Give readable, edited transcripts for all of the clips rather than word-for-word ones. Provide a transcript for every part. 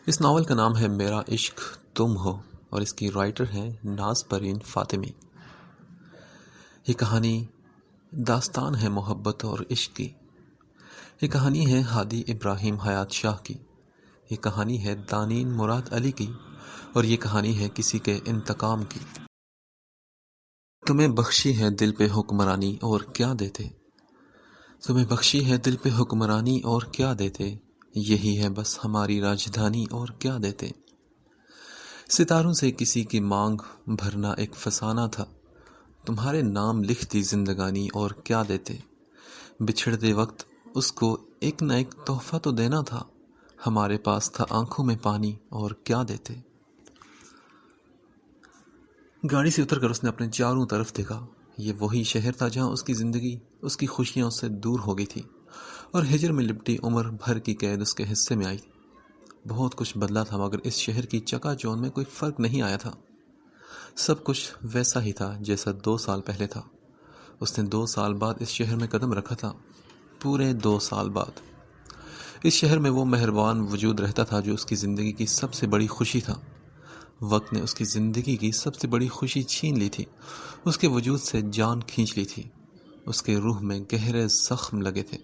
اس novel کا نام ہے میرا عشق تم ہو اور اس کی رائٹر ہیں ناز پرین فاطمی۔ یہ کہانی داستان ہے محبت اور عشق کی۔ یہ کہانی ہے ہادی ابراہیم حیات شاہ کی۔ یہ کہانی ہے دانین مراد علی کی، اور یہ کہانی ہے کسی کے انتقام کی۔ تمہیں بخشی ہے دل پہ حکمرانی اور کیا دیتے، تمہیں بخشی ہے دل پہ حکمرانی اور کیا دیتے، یہی ہے بس ہماری راجدھانی اور کیا دیتے۔ ستاروں سے کسی کی مانگ بھرنا ایک فسانہ تھا، تمہارے نام لکھ دی زندگانی اور کیا دیتے۔ بچھڑتے وقت اس کو ایک نہ ایک تحفہ تو دینا تھا، ہمارے پاس تھا آنکھوں میں پانی اور کیا دیتے۔ گاڑی سے اتر کر اس نے اپنے چاروں طرف دیکھا۔ یہ وہی شہر تھا جہاں اس کی زندگی، اس کی خوشیاں اس سے دور ہو گئی تھی، اور ہجر میں لپٹی عمر بھر کی قید اس کے حصے میں آئی۔ بہت کچھ بدلا تھا، مگر اس شہر کی چکا چوند میں کوئی فرق نہیں آیا تھا۔ سب کچھ ویسا ہی تھا جیسا 2 سال پہلے تھا۔ اس نے 2 سال بعد اس شہر میں قدم رکھا تھا، پورے 2 سال بعد۔ اس شہر میں وہ مہربان وجود رہتا تھا جو اس کی زندگی کی سب سے بڑی خوشی تھا۔ وقت نے اس کی زندگی کی سب سے بڑی خوشی چھین لی تھی، اس کے وجود سے جان کھینچ لی تھی، اس کے روح میں گہرے زخم لگے تھے۔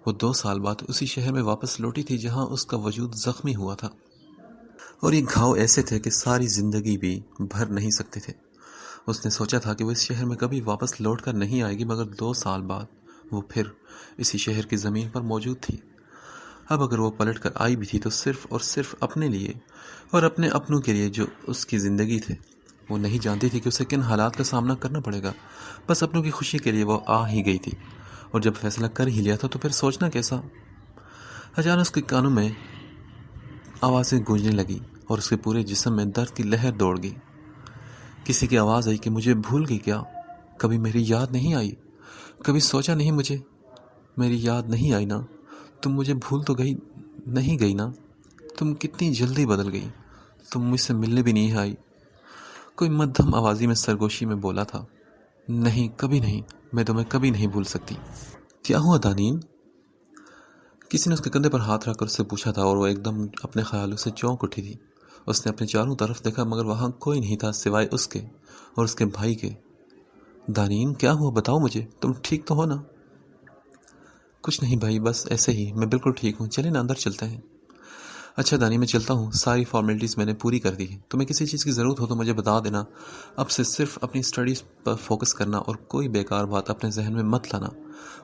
وہ 2 سال بعد اسی شہر میں واپس لوٹی تھی جہاں اس کا وجود زخمی ہوا تھا، اور یہ گھاؤ ایسے تھے کہ ساری زندگی بھی بھر نہیں سکتے تھے۔ اس نے سوچا تھا کہ وہ اس شہر میں کبھی واپس لوٹ کر نہیں آئے گی، مگر 2 سال بعد وہ پھر اسی شہر کی زمین پر موجود تھی۔ اب اگر وہ پلٹ کر آئی بھی تھی تو صرف اور صرف اپنے لیے اور اپنے اپنوں کے لیے جو اس کی زندگی تھے۔ وہ نہیں جانتی تھی کہ اسے کن حالات کا سامنا کرنا پڑے گا، بس اپنوں کی خوشی کے لیے وہ آ ہی گئی تھی، اور جب فیصلہ کر ہی لیا تھا تو پھر سوچنا کیسا۔ اچانک اس کے کانوں میں آوازیں گونجنے لگی اور اس کے پورے جسم میں درد کی لہر دوڑ گئی۔ کسی کی آواز آئی کہ مجھے بھول گئی کیا، کبھی میری یاد نہیں آئی، کبھی سوچا نہیں مجھے، میری یاد نہیں آئی نا، تم مجھے بھول تو نہیں گئی نا، تم کتنی جلدی بدل گئی، تم مجھ سے ملنے بھی نہیں آئی۔ کوئی مدھم آوازی میں سرگوشی میں بولا تھا، نہیں کبھی نہیں، میں تمہیں کبھی نہیں بھول سکتی۔ کیا ہوا دانین؟ کسی نے اس کے کندھے پر ہاتھ رکھ کر اس سے پوچھا تھا، اور وہ ایک دم اپنے خیالوں سے چونک اٹھی تھی۔ اس نے اپنے چاروں طرف دیکھا، مگر وہاں کوئی نہیں تھا سوائے اس کے اور اس کے بھائی کے۔ دانین کیا ہوا، بتاؤ مجھے، تم ٹھیک تو ہو نا؟ کچھ نہیں بھائی، بس ایسے ہی، میں بالکل ٹھیک ہوں، چلیں نا اندر چلتے ہیں۔ اچھا دانی، میں چلتا ہوں، ساری فارمیلٹیز میں نے پوری کر دی ہے، تمہیں کسی چیز کی ضرورت ہو تو مجھے بتا دینا۔ اب سے صرف اپنی اسٹڈیز پر فوکس کرنا اور کوئی بیکار بات اپنے ذہن میں مت لانا،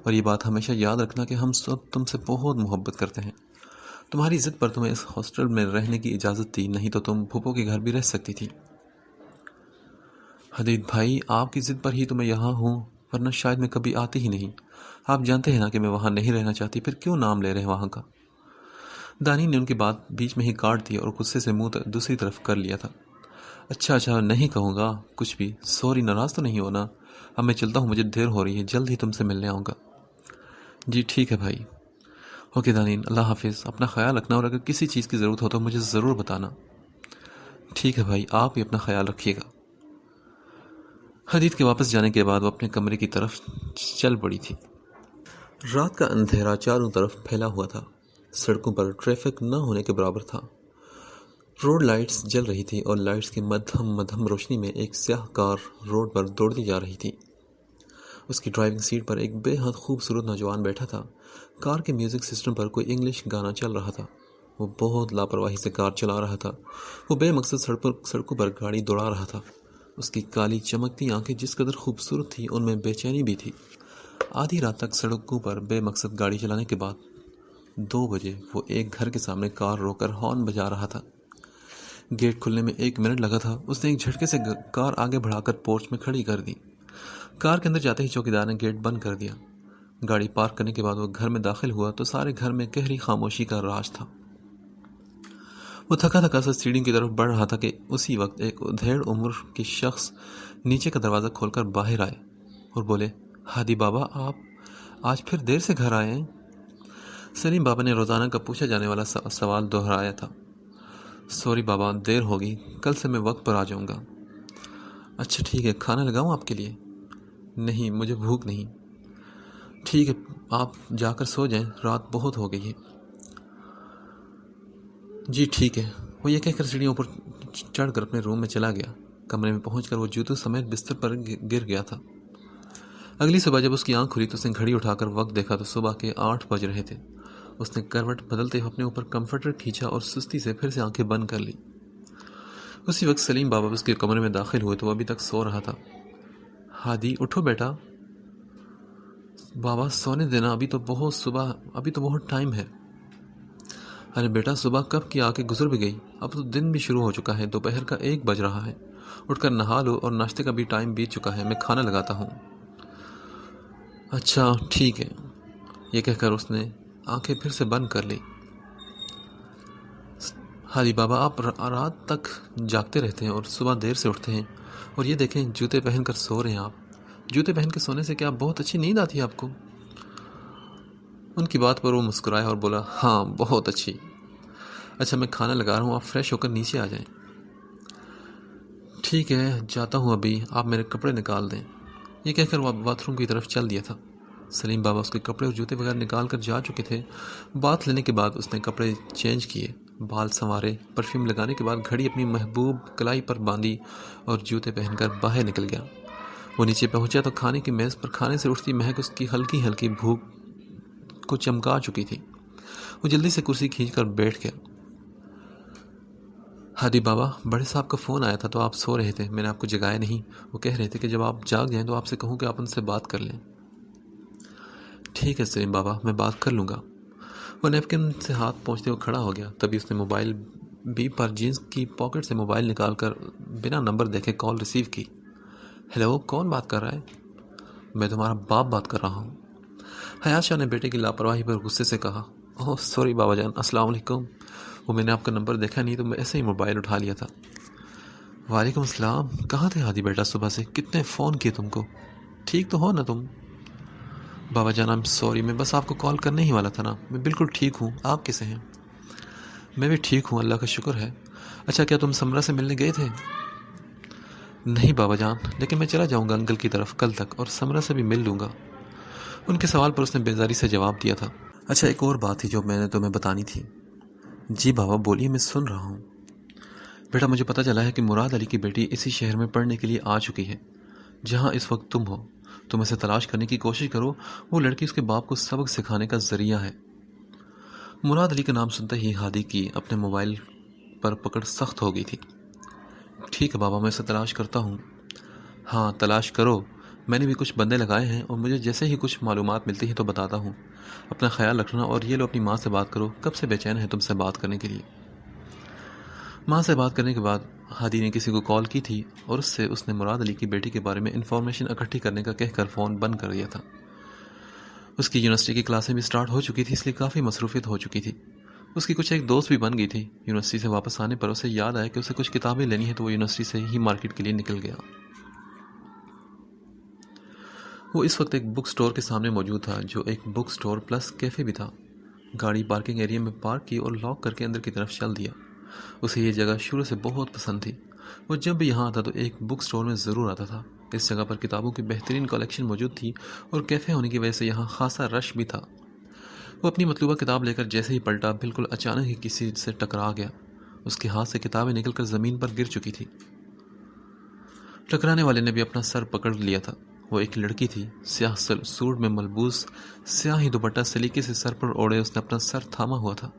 اور یہ بات ہمیشہ یاد رکھنا کہ ہم سب تم سے بہت محبت کرتے ہیں۔ تمہاری ضد پر تمہیں اس ہاسٹل میں رہنے کی اجازت تھی، نہیں تو تم پھوپھو کے گھر بھی رہ سکتی تھی۔ حدید بھائی، آپ کی ضد پر ہی تو میں یہاں ہوں، ورنہ شاید میں کبھی آتی ہی نہیں۔ آپ جانتے ہیں نا کہ میں وہاں نہیں رہنا چاہتی، پھر کیوں نام لے رہے ہیں وہاں کا؟ دانی نے ان کی بات بیچ میں ہی کاٹ دی اور غصے سے منہ دوسری طرف کر لیا تھا۔ اچھا نہیں کہوں گا کچھ بھی، سوری، ناراض تو نہیں ہونا؟ اب میں چلتا ہوں، مجھے دیر ہو رہی ہے، جلد ہی تم سے ملنے آؤں گا۔ جی ٹھیک ہے بھائی، اوکے دانین، اللہ حافظ، اپنا خیال رکھنا، اور اگر کسی چیز کی ضرورت ہو تو مجھے ضرور بتانا۔ ٹھیک ہے بھائی، آپ بھی اپنا خیال رکھیے گا۔ حدید کے واپس جانے کے بعد وہ اپنے کمرے کی طرف چل پڑی تھی۔ رات کا اندھیرا چاروں طرف پھیلا ہوا تھا، سڑکوں پر ٹریفک نہ ہونے کے برابر تھا۔ روڈ لائٹس جل رہی تھی اور لائٹس کی مدھم روشنی میں ایک سیاہ کار روڈ پر دوڑتی جا رہی تھی۔ اس کی ڈرائیونگ سیٹ پر ایک بے حد خوبصورت نوجوان بیٹھا تھا۔ کار کے میوزک سسٹم پر کوئی انگلش گانا چل رہا تھا۔ وہ بہت لاپرواہی سے کار چلا رہا تھا۔ وہ بے مقصد سڑکوں پر گاڑی دوڑا رہا تھا۔ اس کی کالی چمکتی آنکھیں جس قدر خوبصورت تھیں، ان میں بے چینی بھی تھی۔ آدھی رات تک سڑکوں پر بے مقصد گاڑی چلانے کے بعد 2 بجے وہ ایک گھر کے سامنے کار روک کر ہارن بجا رہا تھا۔ گیٹ کھلنے میں 1 منٹ لگا تھا۔ اس نے ایک جھٹکے سے کار آگے بڑھا کر پورچ میں کھڑی کر دی۔ کار کے اندر جاتے ہی چوکیدار نے گیٹ بند کر دیا۔ گاڑی پارک کرنے کے بعد وہ گھر میں داخل ہوا تو سارے گھر میں گہری خاموشی کا راج تھا۔ وہ تھکا سا سیڑھیوں کی طرف بڑھ رہا تھا کہ اسی وقت ایک ادھیڑ عمر کے شخص نیچے کا دروازہ کھول کر باہر آئے اور بولے، ہادی بابا، آپ آج پھر دیر سے گھر آئے ہیں؟ سلیم بابا نے روزانہ کا پوچھا جانے والا سوال دہرایا تھا۔ سوری بابا، دیر ہوگی، کل سے میں وقت پر آ جاؤں گا۔ اچھا ٹھیک ہے، کھانا لگاؤں آپ کے لیے؟ نہیں، مجھے بھوک نہیں۔ ٹھیک ہے، آپ جا کر سو جائیں، رات بہت ہو گئی ہے۔ جی ٹھیک ہے، وہ یہ کہہ کر سیڑھیوں پر چڑھ کر اپنے روم میں چلا گیا۔ کمرے میں پہنچ کر وہ جوتوں سمیت بستر پر گر گیا تھا۔ اگلی صبح جب اس کی آنکھ کھلی تو اس نے گھڑی اٹھا کر وقت دیکھا تو صبح کے 8 بج رہے تھے۔ اس نے کروٹ بدلتے ہوئے اپنے اوپر کمفرٹر کھینچا اور سستی سے پھر سے آنکھیں بند کر لی۔ اسی وقت سلیم بابا اس کے کمرے میں داخل ہوئے تو وہ ابھی تک سو رہا تھا۔ ہادی اٹھو بیٹا۔ بابا سونے دینا، ابھی تو بہت ٹائم ہے۔ ارے بیٹا صبح کب کی آ کے گزر بھی گئی، اب تو دن بھی شروع ہو چکا ہے، دوپہر کا 1 بج رہا ہے۔ اٹھ کر نہا لو اور ناشتے کا بھی ٹائم بیت چکا ہے، میں کھانا لگاتا ہوں۔ اچھا ٹھیک ہے، یہ کہہ کر اس نے آنکھیں پھر سے بند کر لی۔ ہادی بابا آپ رات تک جاگتے رہتے ہیں اور صبح دیر سے اٹھتے ہیں، اور یہ دیکھیں جوتے پہن کر سو رہے ہیں آپ۔ جوتے پہن کے سونے سے کیا بہت اچھی نیند آتی ہے آپ کو؟ ان کی بات پر وہ مسکرایا اور بولا ہاں بہت اچھی۔ اچھا میں کھانا لگا رہا ہوں، آپ فریش ہو کر نیچے آ جائیں۔ ٹھیک ہے جاتا ہوں، ابھی آپ میرے کپڑے نکال دیں۔ یہ کہہ کر وہ باتھ روم کی طرف چل دیا تھا۔ سلیم بابا اس کے کپڑے اور جوتے وغیرہ نکال کر جا چکے تھے۔ بات لینے کے بعد اس نے کپڑے چینج کیے، بال سنوارے، پرفیوم لگانے کے بعد گھڑی اپنی محبوب کلائی پر باندھی اور جوتے پہن کر باہر نکل گیا۔ وہ نیچے پہنچا تو کھانے کی میز پر کھانے سے اٹھتی مہک اس کی ہلکی ہلکی بھوک کو چمکا چکی تھی۔ وہ جلدی سے کرسی کھینچ کر بیٹھ گیا۔ ہادی بابا بڑے صاحب کا فون آیا تھا تو آپ سو رہے تھے، میں نے آپ کو جگایا نہیں۔ وہ کہہ رہے تھے کہ جب آپ جاگ جائیں تو آپ سے کہوں کہ آپ ان سے بات کر لیں۔ ٹھیک ہے سلیم بابا، میں بات کر لوں گا۔ وہ نیپکن سے ہاتھ پہنچتے ہوئے کھڑا ہو گیا، تبھی اس نے موبائل بیپ پر جینس کی پاکٹ سے موبائل نکال کر بنا نمبر دیکھے کال ریسیو کی۔ ہیلو، کون بات کر رہا ہے؟ میں تمہارا باپ بات کر رہا ہوں۔ حیات شاہ نے بیٹے کی لاپرواہی پر غصے سے کہا۔ اوہ سوری بابا جان، السلام علیکم۔ وہ میں نے آپ کا نمبر دیکھا نہیں تو میں ایسے ہی موبائل اٹھا لیا تھا۔ وعلیکم السلام، کہاں تھے ہادی بیٹا صبح سے؟ کتنے فون کیے تم کو؟ ٹھیک تو ہو نا تم؟ بابا جان I'm سوری، میں بس آپ کو کال کرنے ہی والا تھا نا، میں بالکل ٹھیک ہوں، آپ کیسے ہیں؟ میں بھی ٹھیک ہوں، اللہ کا شکر ہے۔ اچھا کیا تم سمرا سے ملنے گئے تھے؟ نہیں بابا جان، لیکن میں چلا جاؤں گا انکل کی طرف کل تک اور سمرا سے بھی مل لوں گا۔ ان کے سوال پر اس نے بیزاری سے جواب دیا تھا۔ اچھا ایک اور بات تھی جو میں نے تمہیں بتانی تھی۔ جی بابا بولیے، میں سن رہا ہوں۔ بیٹا مجھے پتہ چلا ہے کہ مراد علی کی بیٹی اسی شہر میں پڑھنے کے لیے آ چکی ہے جہاں اس وقت تم ہو۔ تم اسے تلاش کرنے کی کوشش کرو، وہ لڑکی اس کے باپ کو سبق سکھانے کا ذریعہ ہے۔ مراد علی کا نام سنتے ہی ہادی کی اپنے موبائل پر پکڑ سخت ہو گئی تھی۔ ٹھیک ہے بابا، میں اسے تلاش کرتا ہوں۔ ہاں تلاش کرو، میں نے بھی کچھ بندے لگائے ہیں اور مجھے جیسے ہی کچھ معلومات ملتی ہیں تو بتاتا ہوں۔ اپنا خیال رکھنا، اور یہ لو اپنی ماں سے بات کرو، کب سے بے چین ہے تم سے بات کرنے کے لیے۔ ماں سے بات کرنے کے بعد ہادی نے کسی کو کال کی تھی اور اس نے مراد علی کی بیٹی کے بارے میں انفارمیشن اکٹھی کرنے کا کہہ کر فون بند کر دیا تھا۔ اس کی یونیورسٹی کی کلاسیں بھی سٹارٹ ہو چکی تھی، اس لیے کافی مصروفیت ہو چکی تھی۔ اس کی کچھ ایک دوست بھی بن گئی تھی۔ یونیورسٹی سے واپس آنے پر اسے یاد آیا کہ اسے کچھ کتابیں لینی ہیں تو وہ یونیورسٹی سے ہی مارکیٹ کے لیے نکل گیا۔ وہ اس وقت ایک بک سٹور کے سامنے موجود تھا جو ایک بک سٹور پلس کیفے بھی تھا۔ گاڑی پارکنگ ایریا میں پارک کی اور لاک کر کے اندر کی طرف چل دیا۔ اسے یہ جگہ شروع سے بہت پسند تھی۔ وہ جب بھی یہاں آتا تو ایک بک سٹور میں ضرور آتا تھا۔ اس جگہ پر کتابوں کی بہترین کلیکشن موجود تھی اور کیفے ہونے کی وجہ سے یہاں خاصا رش بھی تھا۔ وہ اپنی مطلوبہ کتاب لے کر جیسے ہی پلٹا بالکل اچانک ہی کسی سے ٹکرا گیا۔ اس کے ہاتھ سے کتابیں نکل کر زمین پر گر چکی تھی۔ ٹکرانے والے نے بھی اپنا سر پکڑ لیا تھا۔ وہ ایک لڑکی تھی، سیاہ سوٹ میں ملبوس، سیاہ ہی دوپٹہ سلیقے سے سر پر اوڑے اس نے اپنا سر تھاما ہوا تھا۔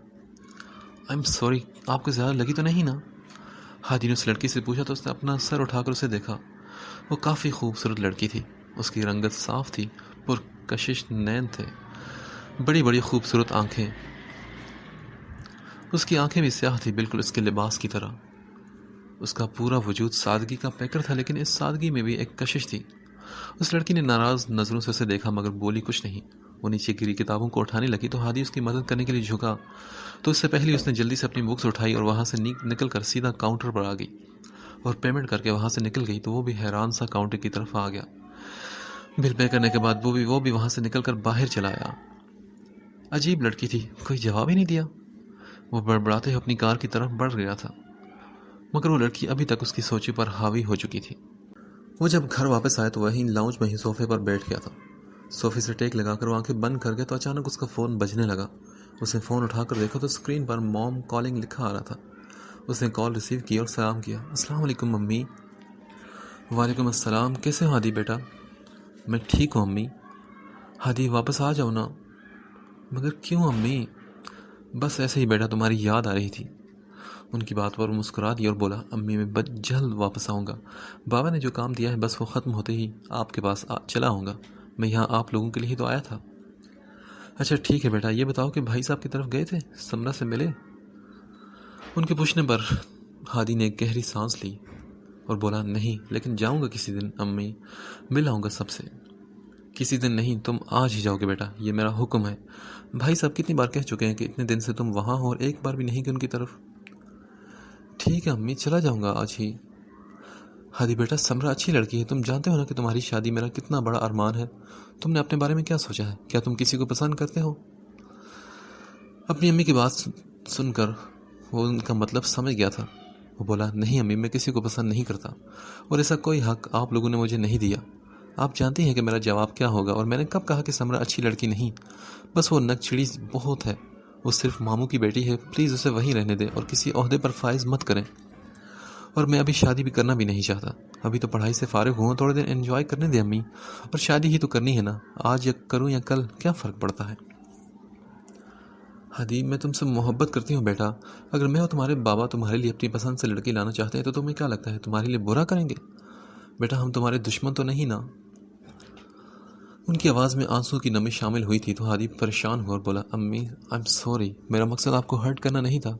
I'm sorry، آپ کو زیادہ لگی تو نہیں نا؟ ہادی نے اس لڑکی سے پوچھا تو اس نے اپنا سر اٹھا کر اسے دیکھا۔ وہ کافی خوبصورت لڑکی تھی۔ اس کی رنگت صاف تھی، پرکشش نین تھے، بڑی بڑی خوبصورت آنکھیں۔ اس کی آنکھیں بھی سیاہ تھی، بالکل اس کے لباس کی طرح۔ اس کا پورا وجود سادگی کا پیکر تھا، لیکن اس سادگی میں بھی ایک کشش تھی۔ اس لڑکی نے ناراض نظروں سے اسے دیکھا مگر بولی کچھ نہیں۔ وہ نیچے گری کتابوں کو اٹھانے لگی تو ہادی اس کی مدد کرنے کے لیے جھکا تو اس سے پہلے اس نے جلدی سے اپنی بکس اٹھائی اور وہاں سے نکل کر سیدھا کاؤنٹر پر آ گئی اور پیمنٹ کر کے وہاں سے نکل گئی تو وہ بھی حیران سا کاؤنٹر کی طرف آ گیا۔ بل پے کرنے کے بعد وہ بھی وہاں سے نکل کر باہر چلا آیا۔ عجیب لڑکی تھی، کوئی جواب ہی نہیں دیا۔ وہ بڑبڑاتے ہوئے اپنی کار کی طرف بڑھ گیا تھا مگر وہ لڑکی ابھی تک اس کی سوچی پر حاوی ہو چکی تھی۔ وہ جب گھر واپس آئے تو وہیں لاؤنج میں ہی صوفے پر بیٹھ گیا تھا۔ صوفے سے ٹیک لگا کر وہ آنکھیں بند کر گیا تو اچانک اس کا فون بجنے لگا۔ اس نے فون اٹھا کر دیکھا تو اسکرین پر موم کالنگ لکھا آ رہا تھا۔ اس نے کال ریسیو کی اور سلام کیا۔ السلام علیکم امی۔ وعلیکم السلام، کیسے ہو ہادی بیٹا؟ میں ٹھیک ہوں امی۔ ہادی واپس آ جاؤ نا۔ مگر کیوں امی؟ بس ایسے ہی بیٹا، تمہاری یاد آ رہی تھی۔ ان کی بات پر مسکرا دیا اور بولا امی میں جلد واپس آؤں گا۔ بابا نے جو کام دیا ہے بس وہ ختم ہوتے ہی آپ کے پاس چلا آؤں گا۔ میں یہاں آپ لوگوں کے لیے ہی تو آیا تھا۔ اچھا ٹھیک ہے بیٹا، یہ بتاؤ کہ بھائی صاحب کی طرف گئے تھے، سمرا سے ملے؟ ان کے پوچھنے پر ہادی نے ایک گہری سانس لی اور بولا نہیں، لیکن جاؤں گا کسی دن امی، مل آؤں گا سب سے۔ کسی دن نہیں، تم آج ہی جاؤ گے بیٹا، یہ میرا حکم ہے۔ بھائی صاحب کتنی بار کہہ چکے ہیں کہ اتنے دن سے تم وہاں ہو اور ایک بار بھی نہیں کہ ان کی طرف۔ ٹھیک ہے امی، چلا جاؤں گا آج ہی۔ ہادی بیٹا، سمرا اچھی لڑکی ہے، تم جانتے ہو نا کہ تمہاری شادی میرا کتنا بڑا ارمان ہے۔ تم نے اپنے بارے میں کیا سوچا ہے؟ کیا تم کسی کو پسند کرتے ہو؟ اپنی امی کی بات سن کر وہ ان کا مطلب سمجھ گیا تھا۔ وہ بولا نہیں امی، میں کسی کو پسند نہیں کرتا اور ایسا کوئی حق آپ لوگوں نے مجھے نہیں دیا۔ آپ جانتی ہیں کہ میرا جواب کیا ہوگا، اور میں نے کب کہا کہ سمرا اچھی لڑکی نہیں؟ بس وہ نک چڑی بہت ہے، وہ صرف ماموں کی بیٹی ہے، پلیز اسے وہیں رہنے دیں اور کسی عہدے پر فائز مت کریں۔ اور میں ابھی شادی بھی کرنا بھی نہیں چاہتا، ابھی تو پڑھائی سے فارغ ہوں، تھوڑے دن انجوائے کرنے دیں امی، اور شادی ہی تو کرنی ہے نا، آج یا کروں یا کل کیا فرق پڑتا ہے؟ ہادی، میں تم سے محبت کرتی ہوں بیٹا، اگر میں اور تمہارے بابا تمہارے لیے اپنی پسند سے لڑکی لانا چاہتے ہیں تو تمہیں کیا لگتا ہے تمہارے لیے برا کریں گے؟ بیٹا ہم تمہارے دشمن تو نہیں نا؟ ان کی آواز میں آنسو کی نمی شامل ہوئی تھی تو ہادی پریشان ہوا اور بولا امی آئی ایم سوری، میرا مقصد آپ کو ہرٹ کرنا نہیں تھا،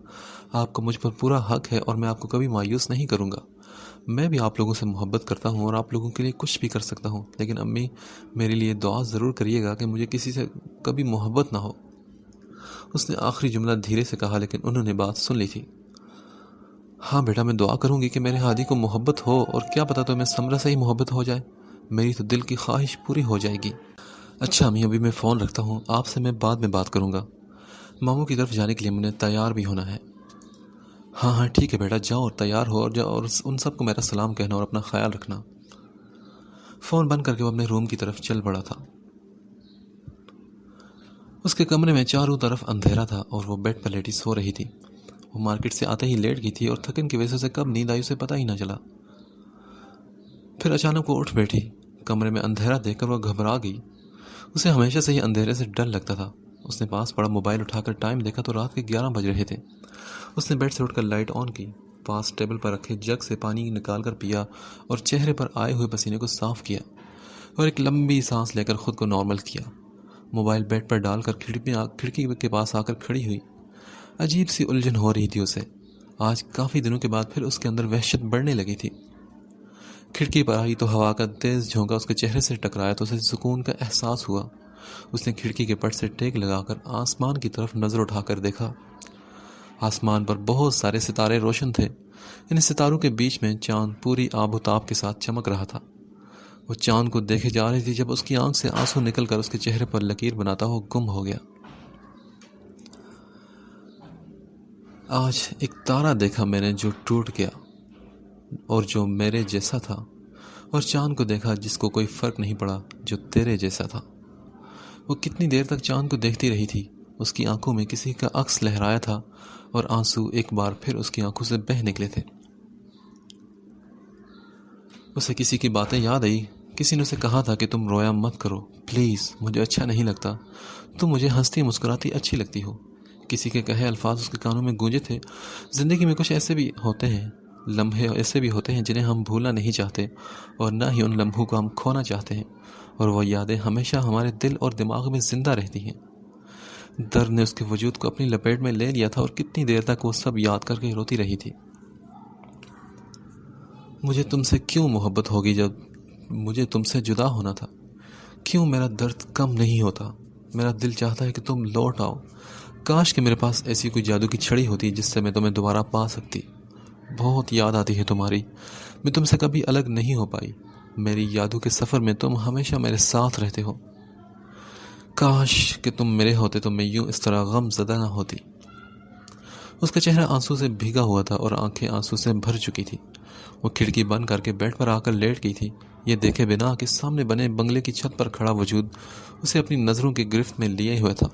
آپ کا مجھ پر پورا حق ہے اور میں آپ کو کبھی مایوس نہیں کروں گا۔ میں بھی آپ لوگوں سے محبت کرتا ہوں اور آپ لوگوں کے لیے کچھ بھی کر سکتا ہوں، لیکن امی میرے لیے دعا ضرور کریے گا کہ مجھے کسی سے کبھی محبت نہ ہو۔ اس نے آخری جملہ دھیرے سے کہا لیکن انہوں نے بات سن لی تھی۔ ہاں بیٹا، میں دعا کروں گی کہ میرے ہادی کو محبت ہو، اور کیا پتا تو میں سمرا سے ہی محبت ہو جائے، میری تو دل کی خواہش پوری ہو جائے گی۔ اچھا امی، ابھی میں فون رکھتا ہوں، آپ سے میں بعد میں بات کروں گا، ماموں کی طرف جانے کے لیے مجھے تیار بھی ہونا ہے۔ ہاں ہاں ٹھیک ہے بیٹا، جاؤ اور تیار ہو اور جاؤ، اور ان سب کو میرا سلام کہنا اور اپنا خیال رکھنا۔ فون بند کر کے وہ اپنے روم کی طرف چل پڑا تھا۔ اس کے کمرے میں چاروں طرف اندھیرا تھا اور وہ بیڈ پر لیٹی سو رہی تھی۔ وہ مارکیٹ سے آتے ہی لیٹ گئی تھی اور تھکن کی وجہ سے کب نیند آئی اسے پتہ ہی نہ چلا۔ پھر اچانک وہ اٹھ بیٹھی۔ کمرے میں اندھیرا دیکھ کر وہ گھبرا گئی، اسے ہمیشہ سے ہی اندھیرے سے ڈر لگتا تھا۔ اس نے پاس پڑا موبائل اٹھا کر ٹائم دیکھا تو رات کے 11 بج رہے تھے۔ اس نے بیڈ سے اٹھ کر لائٹ آن کی، پاس ٹیبل پر رکھے جگ سے پانی نکال کر پیا اور چہرے پر آئے ہوئے پسینے کو صاف کیا اور ایک لمبی سانس لے کر خود کو نارمل کیا۔ موبائل بیڈ پر ڈال کر کھڑکی کے پاس آ کر کھڑی ہوئی۔ عجیب سی الجھن ہو رہی تھی اسے، آج کافی دنوں کے بعد پھر اس کے اندر وحشت بڑھنے لگی تھی۔ کھڑکی پر آئی تو ہوا کا تیز جھونکا اس کے چہرے سے ٹکرایا تو اسے سکون کا احساس ہوا۔ اس نے کھڑکی کے پٹ سے ٹیک لگا کر آسمان کی طرف نظر اٹھا کر دیکھا۔ آسمان پر بہت سارے ستارے روشن تھے، ان ستاروں کے بیچ میں چاند پوری آب و تاب کے ساتھ چمک رہا تھا۔ وہ چاند کو دیکھے جا رہی تھی جب اس کی آنکھ سے آنسو نکل کر اس کے چہرے پر لکیر بناتا ہوا گم ہو گیا۔ آج ایک تارا دیکھا میں نے جو ٹوٹ گیا اور جو میرے جیسا تھا، اور چاند کو دیکھا جس کو کوئی فرق نہیں پڑا جو تیرے جیسا تھا۔ وہ کتنی دیر تک چاند کو دیکھتی رہی تھی، اس کی آنکھوں میں کسی کا عکس لہرایا تھا اور آنسو ایک بار پھر اس کی آنکھوں سے بہہ نکلے تھے۔ اسے کسی کی باتیں یاد آئی، کسی نے اسے کہا تھا کہ تم رویا مت کرو پلیز، مجھے اچھا نہیں لگتا، تم مجھے ہنستی مسکراتی اچھی لگتی ہو۔ کسی کے کہے الفاظ اس کے کانوں میں گونجے تھے۔ زندگی میں کچھ ایسے بھی ہوتے ہیں، لمحے ایسے بھی ہوتے ہیں جنہیں ہم بھولنا نہیں چاہتے اور نہ ہی ان لمحوں کو ہم کھونا چاہتے ہیں، اور وہ یادیں ہمیشہ ہمارے دل اور دماغ میں زندہ رہتی ہیں۔ درد نے اس کے وجود کو اپنی لپیٹ میں لے لیا تھا اور کتنی دیر تک وہ سب یاد کر کے روتی رہی تھی۔ مجھے تم سے کیوں محبت ہوگی جب مجھے تم سے جدا ہونا تھا؟ کیوں میرا درد کم نہیں ہوتا؟ میرا دل چاہتا ہے کہ تم لوٹ آؤ، کاش کہ میرے پاس ایسی کوئی جادو کی چھڑی ہوتی جس سے میں تمہیں دوبارہ پا سکتی۔ بہت یاد آتی ہے تمہاری، میں تم سے کبھی الگ نہیں ہو پائی، میری یادوں کے سفر میں تم ہمیشہ میرے ساتھ رہتے ہو۔ کاش کہ تم میرے ہوتے تو میں یوں اس طرح غم زدہ نہ ہوتی۔ اس کا چہرہ آنسو سے بھیگا ہوا تھا اور آنکھیں آنسو سے بھر چکی تھی۔ وہ کھڑکی بند کر کے بیڈ پر آ کر لیٹ گئی تھی، یہ دیکھے بنا کہ سامنے بنے بنگلے کی چھت پر کھڑا وجود اسے اپنی نظروں کی گرفت میں لیے ہوئے تھا۔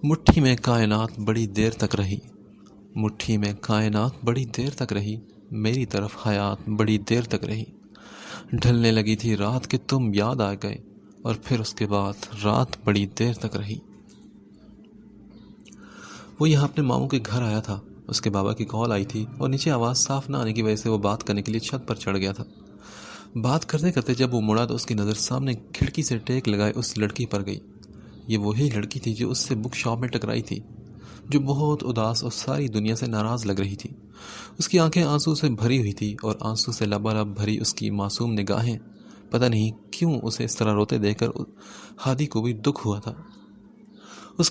مٹھی میں کائنات بڑی دیر تک رہی، مٹھی میں کائنات بڑی دیر تک رہی، میری طرف حیات بڑی دیر تک رہی۔ ڈھلنے لگی تھی رات کہ تم یاد آ گئے، اور پھر اس کے بعد رات بڑی دیر تک رہی۔ وہ یہاں اپنے ماموں کے گھر آیا تھا، اس کے بابا کی کال آئی تھی اور نیچے آواز صاف نہ آنے کی وجہ سے وہ بات کرنے کے لیے چھت پر چڑھ گیا تھا۔ بات کرتے کرتے جب وہ مڑا تو اس کی نظر سامنے کھڑکی سے ٹیک لگائے اس لڑکی پر گئی۔ یہ وہی لڑکی تھی جو اس سے بک شاپ میں ٹکرائی تھی، جو بہت اداس اور ساری دنیا سے ناراض لگ رہی تھی۔ اس کی آنکھیں آنسو سے بھری ہوئی تھی اور آنسو سے لبالب بھری اس کی معصوم نگاہیں پتہ نہیں کیوں اسے اس طرح روتے دیکھ کر ہادی کو بھی دکھ ہوا تھا۔ اس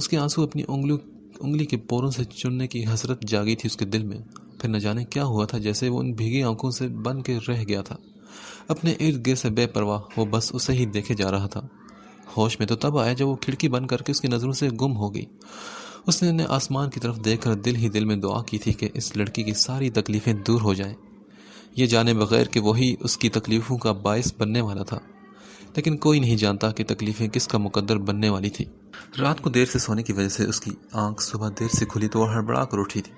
کے آنسو اپنی انگلی کے پوروں سے چننے کی حسرت جاگی تھی اس کے دل میں۔ پھر نہ جانے کیا ہوا تھا، جیسے وہ ان بھیگی آنکھوں سے بن کے رہ گیا تھا۔ اپنے ارد گرد سے بے پرواہ وہ بس اسے ہی دیکھے جا رہا تھا۔ ہوش میں تو تب آیا جب وہ کھڑکی بند کر کے اس کی نظروں سے گم ہو گئی۔ اس نے آسمان کی طرف دیکھ کر دل ہی دل میں دعا کی تھی کہ اس لڑکی کی ساری تکلیفیں دور ہو جائیں، یہ جانے بغیر کہ وہی اس کی تکلیفوں کا باعث بننے والا تھا۔ لیکن کوئی نہیں جانتا کہ تکلیفیں کس کا مقدر بننے والی تھی۔ رات کو دیر سے سونے کی وجہ سے اس کی آنکھ صبح دیر سے کھلی تو وہ ہڑبڑا کر اٹھی تھی۔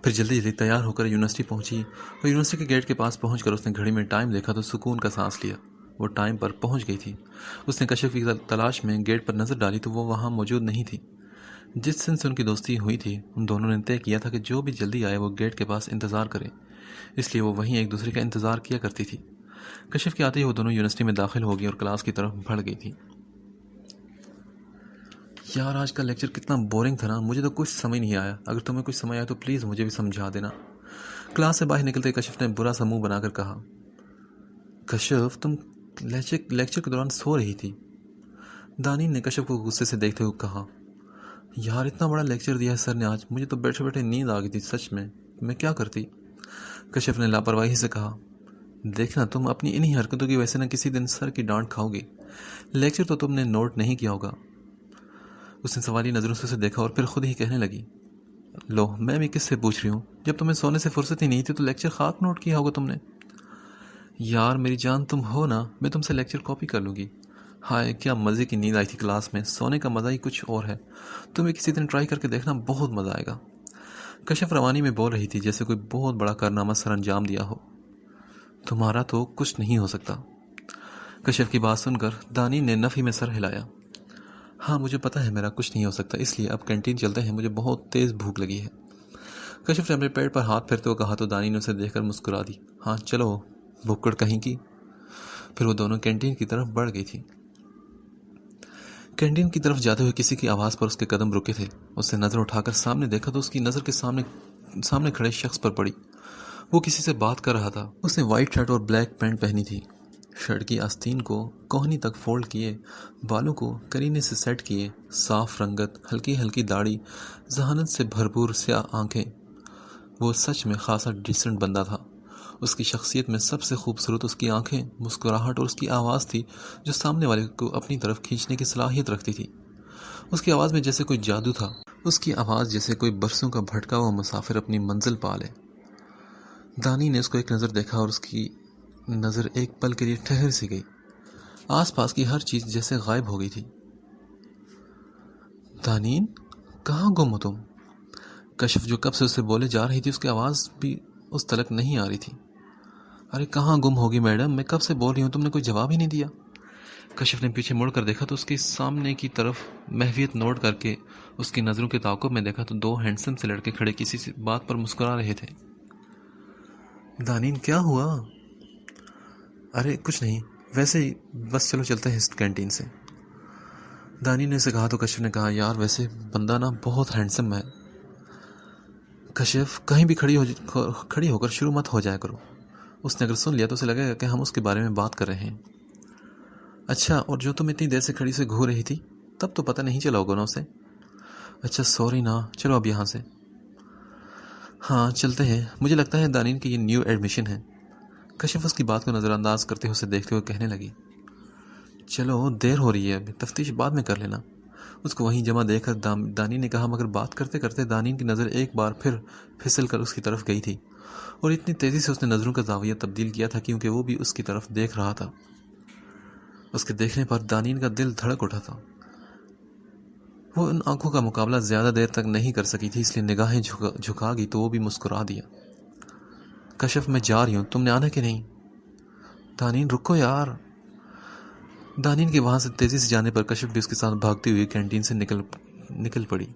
پھر جلدی جلدی تیار ہو کر یونیورسٹی پہنچی اور یونیورسٹی کے گیٹ کے پاس پہنچ کر اس نے گھڑی میں ٹائم دیکھا تو سکون کا سانس لیا۔ وہ ٹائم پر پہنچ گئی تھی۔ اس نے کشف کی تلاش میں گیٹ پر نظر ڈالی تو وہ وہاں موجود نہیں تھی۔ جس دن سے ان کی دوستی ہوئی تھی ان دونوں نے طے کیا تھا کہ جو بھی جلدی آئے وہ گیٹ کے پاس انتظار کرے، اس لیے وہ وہیں ایک دوسرے کا انتظار کیا کرتی تھی۔ کشف کے آتے ہی وہ دونوں یونیورسٹی میں داخل ہو گئی اور کلاس کی طرف بڑھ گئی تھی۔ یار آج کا لیکچر کتنا بورنگ تھا نا، مجھے تو کچھ سمجھ نہیں آیا۔ اگر تمہیں کچھ سمجھ آیا تو پلیز مجھے بھی سمجھا دینا۔ کلاس سے باہر نکلتے کشف نے برا سا منہ بنا کر کہا، کشف تم لیکچر کے دوران سو رہی تھی۔ دانین نے کشف کو غصے سے دیکھتے ہوئے کہا، یار اتنا بڑا لیکچر دیا ہے سر نے آج، مجھے تو بیٹھے بیٹھے نیند آ گئی تھی، سچ میں کیا کرتی۔ کشف نے لاپرواہی سے کہا، دیکھنا تم اپنی انہی حرکتوں کی وجہ سے نہ کسی دن سر کی ڈانٹ کھاؤ گی۔ لیکچر تو تم نے نوٹ نہیں کیا ہوگا۔ اس نے سوالی نظروں سے اسے دیکھا اور پھر خود ہی کہنے لگی، لو میں بھی کس سے پوچھ رہی ہوں، جب تمہیں سونے سے فرصت ہی نہیں تھی تو لیکچر خاک نوٹ کیا ہوگا تم نے۔ یار میری جان تم ہو نا، میں تم سے لیکچر کاپی کر لوں گی۔ ہائے کیا مزے کی نیند آئی تھی کلاس میں، سونے کا مزہ ہی کچھ اور ہے۔ تمہیں کسی دن ٹرائی کر کے دیکھنا، بہت مزہ آئے گا۔ کشف روانی میں بول رہی تھی جیسے کوئی بہت بڑا کارنامہ سر انجام دیا ہو۔ تمہارا تو کچھ نہیں ہو سکتا۔ کشف کی بات سن کر دانی نے نفی میں سر ہلایا۔ ہاں مجھے پتا ہے میرا کچھ نہیں ہو سکتا، اس لیے اب کینٹین چلتے ہیں، مجھے بہت تیز بھوک لگی ہے۔ کشف نے اپنے پیٹ پر ہاتھ پھیرتے ہوئے کہا تو دانی نے اسے دیکھ کر مسکرا دی، ہاں چلو بھوکڑ کہیں کی۔ پھر وہ دونوں کینٹین کی طرف بڑھ گئی تھی۔ کینٹین کی طرف جاتے ہوئے کسی کی آواز پر اس کے قدم رکے تھے۔ اس نے نظر اٹھا کر سامنے دیکھا تو اس کی نظر کے سامنے کھڑے شخص پر پڑی۔ وہ کسی سے بات کر رہا تھا۔ اس نے وائٹ شرٹ اور بلیک پینٹ پہنی تھی۔ شرٹ کی آستین کو کوہنی تک فولڈ کیے، بالوں کو کرینے سے سیٹ کیے، صاف رنگت، ہلکی ہلکی داڑھی، ذہانت سے بھرپور سیاہ آنکھیں۔ وہ سچ میں خاصا ڈیسنٹ بندہ تھا۔ اس کی شخصیت میں سب سے خوبصورت اس کی آنکھیں، مسکراہٹ اور اس کی آواز تھی جو سامنے والے کو اپنی طرف کھینچنے کی صلاحیت رکھتی تھی۔ اس کی آواز میں جیسے کوئی جادو تھا، اس کی آواز جیسے کوئی برسوں کا بھٹکا ہوا مسافر اپنی منزل پا لے۔ دانی نے اس کو ایک نظر دیکھا اور اس کی نظر ایک پل کے لیے ٹھہر سی گئی۔ آس پاس کی ہر چیز جیسے غائب ہو گئی تھی۔ دانین کہاں گم ہو تم؟ کشف جو کب سے اسے بولے جا رہی تھی اس کی آواز بھی اس تلک نہیں آ رہی تھی۔ ارے کہاں گم ہوگی میڈم، میں کب سے بول رہی ہوں، تم نے کوئی جواب ہی نہیں دیا۔ کشف نے پیچھے مڑ کر دیکھا تو اس کے سامنے کی طرف محویت نوٹ کر کے اس کی نظروں کے تعاقب میں دیکھا تو دو ہینڈسم سے لڑکے کھڑے کسی بات پر مسکرا رہے تھے۔ دانین کیا ہوا؟ ارے کچھ نہیں، ویسے ہی، بس چلو چلتے ہیں اس کینٹین سے۔ دانی نے اسے کہا تو کشف نے کہا، یار ویسے بندہ نا بہت ہینڈسم ہے۔ کشف کہیں بھی کھڑی ہو کر شروع مت ہو جایا کرو۔ اس نے اگر سن لیا تو اسے لگے گا کہ ہم اس کے بارے میں بات کر رہے ہیں۔ اچھا، اور جو تم اتنی دیر سے کھڑی سے گھور رہی تھی تب تو پتہ نہیں چلا ہوگا نا اسے۔ اچھا سوری نا، چلو اب یہاں سے۔ ہاں چلتے ہیں، مجھے لگتا ہے دانین کی یہ نیو ایڈمیشن ہے۔ کشف اس کی بات کو نظر انداز کرتے ہوئے اسے دیکھتے ہوئے کہنے لگی، چلو دیر ہو رہی ہے، ابھی تفتیش بعد میں کر لینا۔ اس کو وہیں جمع دیکھ کر دانی نے کہا، مگر بات کرتے کرتے دانین کی نظر ایک بار پھر پھسل کر اس کی طرف گئی تھی اور اتنی تیزی سے اس نے نظروں کا زاویہ تبدیل کیا تھا کیونکہ وہ بھی اس کی طرف دیکھ رہا تھا۔ اس کے دیکھنے پر دانین کا دل دھڑک اٹھا تھا۔ وہ ان آنکھوں کا مقابلہ زیادہ دیر تک نہیں کر سکی تھی، اس لیے نگاہیں جھکا گئی تو وہ بھی مسکرا دیا۔ کشف میں جا رہی ہوں، تم نے آنا کہ نہیں؟ دانین رکو یار۔ دانین کے وہاں سے تیزی سے جانے پر کشف بھی اس کے ساتھ بھاگتی ہوئی کینٹین سے نکل پڑی۔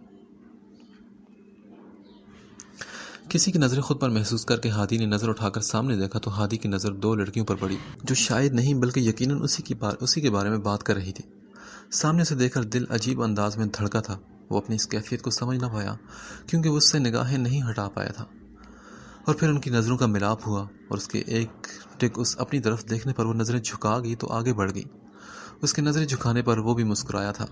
کسی کی نظریں خود پر محسوس کر کے ہادی نے نظر اٹھا کر سامنے دیکھا تو ہادی کی نظر دو لڑکیوں پر پڑی جو شاید نہیں بلکہ یقیناً اسی کے بارے میں بات کر رہی تھی۔ سامنے سے دیکھ کر دل عجیب انداز میں دھڑکا تھا۔ وہ اپنی اس کیفیت کو سمجھ نہ پایا کیونکہ وہ اس سے نگاہیں نہیں ہٹا پایا تھا، اور پھر ان کی نظروں کا ملاپ ہوا اور اس کے ایک ٹک اپنی طرف دیکھنے پر وہ نظریں جھکا گئی تو آگے بڑھ گئی۔ اس کے نظریں جھکانے پر وہ بھی مسکرایا تھا۔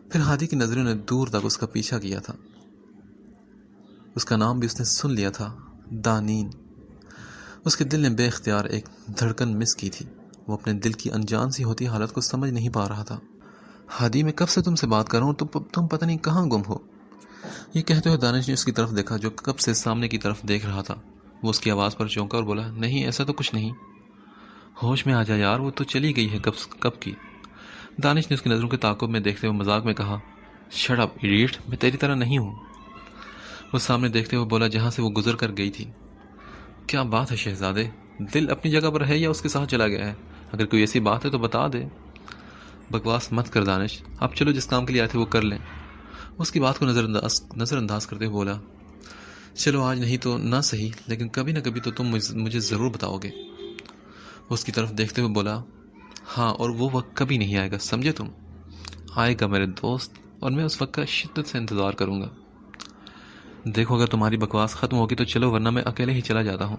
پھر ہادی کی نظروں نے دور تک اس کا پیچھا کیا تھا۔ اس کا نام بھی اس نے سن لیا تھا، دانین۔ اس کے دل نے بے اختیار ایک دھڑکن مس کی تھی۔ وہ اپنے دل کی انجان سی ہوتی حالت کو سمجھ نہیں پا رہا تھا۔ ہادی، میں کب سے تم سے بات کر رہا ہوں، تم پتہ نہیں کہاں گم ہو۔ یہ کہتے ہوئے دانش نے اس کی طرف دیکھا جو کب سے سامنے کی طرف دیکھ رہا تھا۔ وہ اس کی آواز پر چونکا اور بولا، نہیں ایسا تو کچھ نہیں۔ ہوش میں آ جا یار، وہ تو چلی گئی ہے کب کی۔ دانش نے اس کی نظروں کے تعاقب میں دیکھتے ہوئے مذاق میں کہا، شٹ اپ ایڈیٹ، میں تیری طرح نہیں ہوں۔ وہ سامنے دیکھتے ہوئے بولا، جہاں سے وہ گزر کر گئی تھی۔ کیا بات ہے شہزادے، دل اپنی جگہ پر ہے یا اس کے ساتھ چلا گیا ہے؟ اگر کوئی ایسی بات ہے تو بتا دے۔ بکواس مت کر دانش، آپ چلو جس کام کے لیے آئے تھے وہ کر لیں۔ اس کی بات کو نظر انداز کرتے ہوئے بولا، چلو آج نہیں تو نہ صحیح، لیکن کبھی نہ کبھی تو تم مجھے ضرور بتاؤ گے۔ اس کی طرف دیکھتے ہوئے بولا، ہاں، اور وہ وقت کبھی نہیں آئے گا، سمجھے تم؟ آئے گا میرے دوست، اور میں اس وقت کا شدت سے انتظار کروں گا۔ دیکھو اگر تمہاری بکواس ختم ہوگی تو چلو، ورنہ میں اکیلے ہی چلا جاتا ہوں۔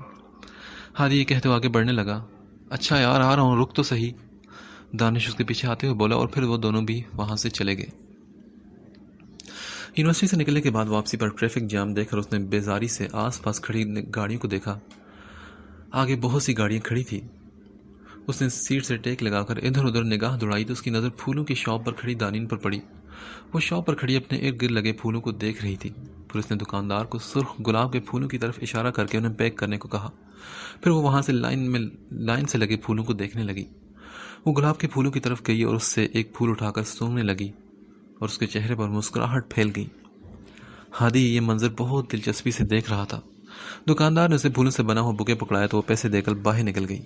ہادی یہ کہتے ہوئے آگے بڑھنے لگا۔ اچھا یار، آ رہا ہوں، رک تو صحیح۔ دانش اس کے پیچھے آتے ہوئے بولا، اور پھر وہ دونوں بھی وہاں سے چلے گئے۔ یونیورسٹی سے نکلنے کے بعد واپسی پر ٹریفک جام دیکھ کر اس نے بیزاری سے آس پاس کھڑی گاڑیوں کو دیکھا۔ آگے بہت سی گاڑیاں کھڑی تھی۔ اس نے سیٹ سے ٹیک لگا کر ادھر ادھر نگاہ دوڑائی تو اس کی نظر پھولوں کی شاپ پر کھڑی دانین پر پڑی۔ وہ شاپ پر کھڑی اپنے ارد گرد لگے پھولوں کو دیکھ رہی تھی۔ پھر اس نے دکاندار کو سرخ گلاب کے پھولوں کی طرف اشارہ کر کے انہیں پیک کرنے کو کہا۔ پھر وہ وہاں سے لائن سے لگے پھولوں کو دیکھنے لگی۔ وہ گلاب کے پھولوں کی طرف گئی اور اس سے ایک پھول اٹھا کر سونگنے لگی اور اس کے چہرے پر مسکراہٹ پھیل گئی۔ ہادی یہ منظر بہت دلچسپی سے دیکھ رہا تھا۔ دکاندار نے اسے پھولوں سے بنا ہوا بوکے پکڑایا تو وہ پیسے دے کر باہر نکل گئی۔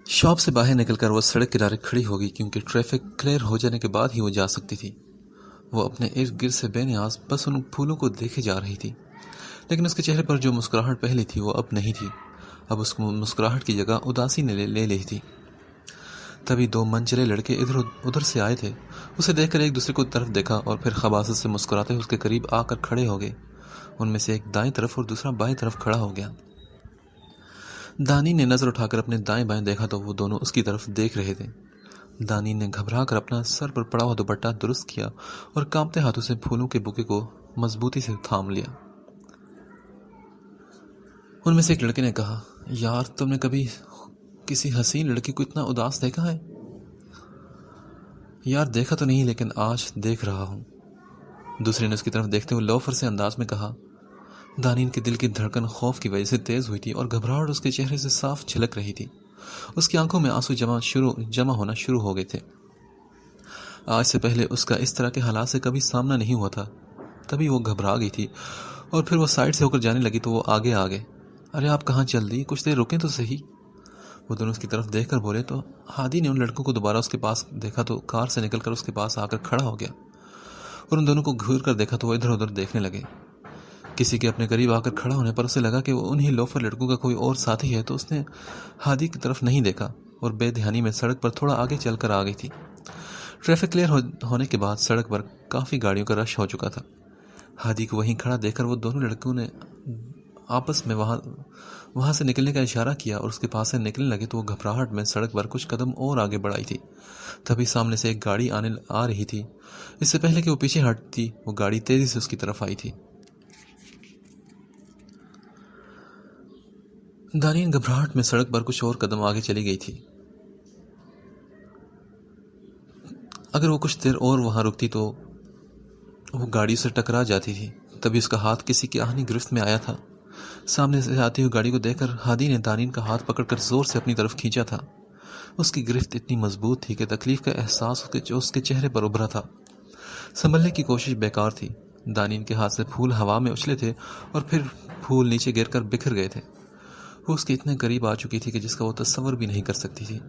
شاپ سے باہر نکل کر وہ سڑک کنارے کھڑی ہو گئی کیونکہ ٹریفک کلیئر ہو جانے کے بعد ہی وہ جا سکتی تھی۔ وہ اپنے ارد گرد سے بے نیاز بس ان پھولوں کو دیکھے جا رہی تھی، لیکن اس کے چہرے پر جو مسکراہٹ پہلی تھی وہ اب نہیں تھی۔ اب اس مسکراہٹ کی جگہ اداسی نے لے لی تھی۔ تبھی دو منچلے لڑکے ادھر سے آئے تھے۔ اسے دیکھ کر ایک دوسرے کو طرف دیکھا اور پھر خباثت سے مسکراتے ہوئے اس کے قریب آ کر کھڑے ہو گئے۔ ان میں سے ایک دائیں طرف اور دوسرا بائیں طرف کھڑا ہو گیا۔ دانی نے نظر اٹھا کر اپنے دائیں بائیں دیکھا تو وہ دونوں اس کی طرف دیکھ رہے تھے۔ دانی نے گھبرا کر اپنا سر پر پڑا ہوا دوپٹہ درست کیا اور کانپتے ہاتھوں سے پھولوں کے بوکے کو مضبوطی سے تھام لیا۔ ان میں سے ایک لڑکے نے کہا، یار تم نے کبھی کسی حسین لڑکی کو اتنا اداس دیکھا ہے؟ یار دیکھا تو نہیں، لیکن آج دیکھ رہا ہوں۔ دوسرے نے اس کی طرف دیکھتے ہوئے لوفر سے انداز میں کہا۔ دانین کے دل کی دھڑکن خوف کی وجہ سے تیز ہوئی تھی اور گھبراہٹ اس کے چہرے سے صاف جھلک رہی تھی۔ اس کی آنکھوں میں آنسو جمع ہونا شروع ہو گئے تھے۔ آج سے پہلے اس کا اس طرح کے حالات سے کبھی سامنا نہیں ہوا تھا۔ تبھی وہ گھبرا گئی تھی اور پھر وہ سائڈ سے ہو کر جانے لگی تو وہ آگے آگے۔ ارے آپ کہاں چل دی؟ کچھ دیر رکیں تو صحیح۔ وہ دونوں اس کی طرف دیکھ کر بولے تو ہادی نے ان لڑکوں کو دوبارہ اس کے پاس دیکھا تو کار سے نکل کر اس کے پاس آ کر کھڑا ہو گیا اور ان دونوں کو گھور کر دیکھا تو وہ ادھر ادھر دیکھنے لگے۔ کسی کے اپنے قریب آ کر کھڑا ہونے پر اسے لگا کہ وہ انہی لوفر لڑکوں کا کوئی اور ساتھی ہے تو اس نے ہادی کی طرف نہیں دیکھا اور بے دھیانی میں سڑک پر تھوڑا آگے چل کر آ گئی تھی۔ ٹریفک کلیئر ہونے کے بعد سڑک پر کافی گاڑیوں کا رش ہو چکا تھا۔ ہادی کو وہیں کھڑا دیکھ کر وہ دونوں لڑکوں نے آپس میں وہاں سے نکلنے کا اشارہ کیا اور اس کے پاس سے نکلنے لگے تو وہ گھبراہٹ میں سڑک پر کچھ قدم اور آگے بڑھائی تھی۔ تبھی سامنے سے ایک گاڑی آ رہی تھی۔ اس سے پہلے کہ وہ پیچھے ہٹتی وہ گاڑی تیزی سے اس کی طرف آئی تھی۔ دانین گھبراہٹ میں سڑک پر کچھ اور قدم آگے چلی گئی تھی۔ اگر وہ کچھ دیر اور وہاں رکتی تو وہ گاڑی سے ٹکرا جاتی تھی۔ تبھی اس کا ہاتھ کسی کی آہنی گرفت میں آیا تھا۔ سامنے سے آتی ہوئی گاڑی کو دیکھ کر ہادی نے دانین کا ہاتھ پکڑ کر زور سے اپنی طرف کھینچا تھا۔ اس کی گرفت اتنی مضبوط تھی کہ تکلیف کا احساس اس کے چہرے پر ابھرا تھا۔ سنبھلنے کی کوشش بیکار تھی. دانین کے ہاتھ سے پھول ہوا میں اچھلے تھے اور پھر پھول نیچے گر کر بکھر گئے تھے. وہ اس کے اتنے قریب آ چکی تھی کہ جس کا وہ تصور بھی نہیں کر سکتی تھی.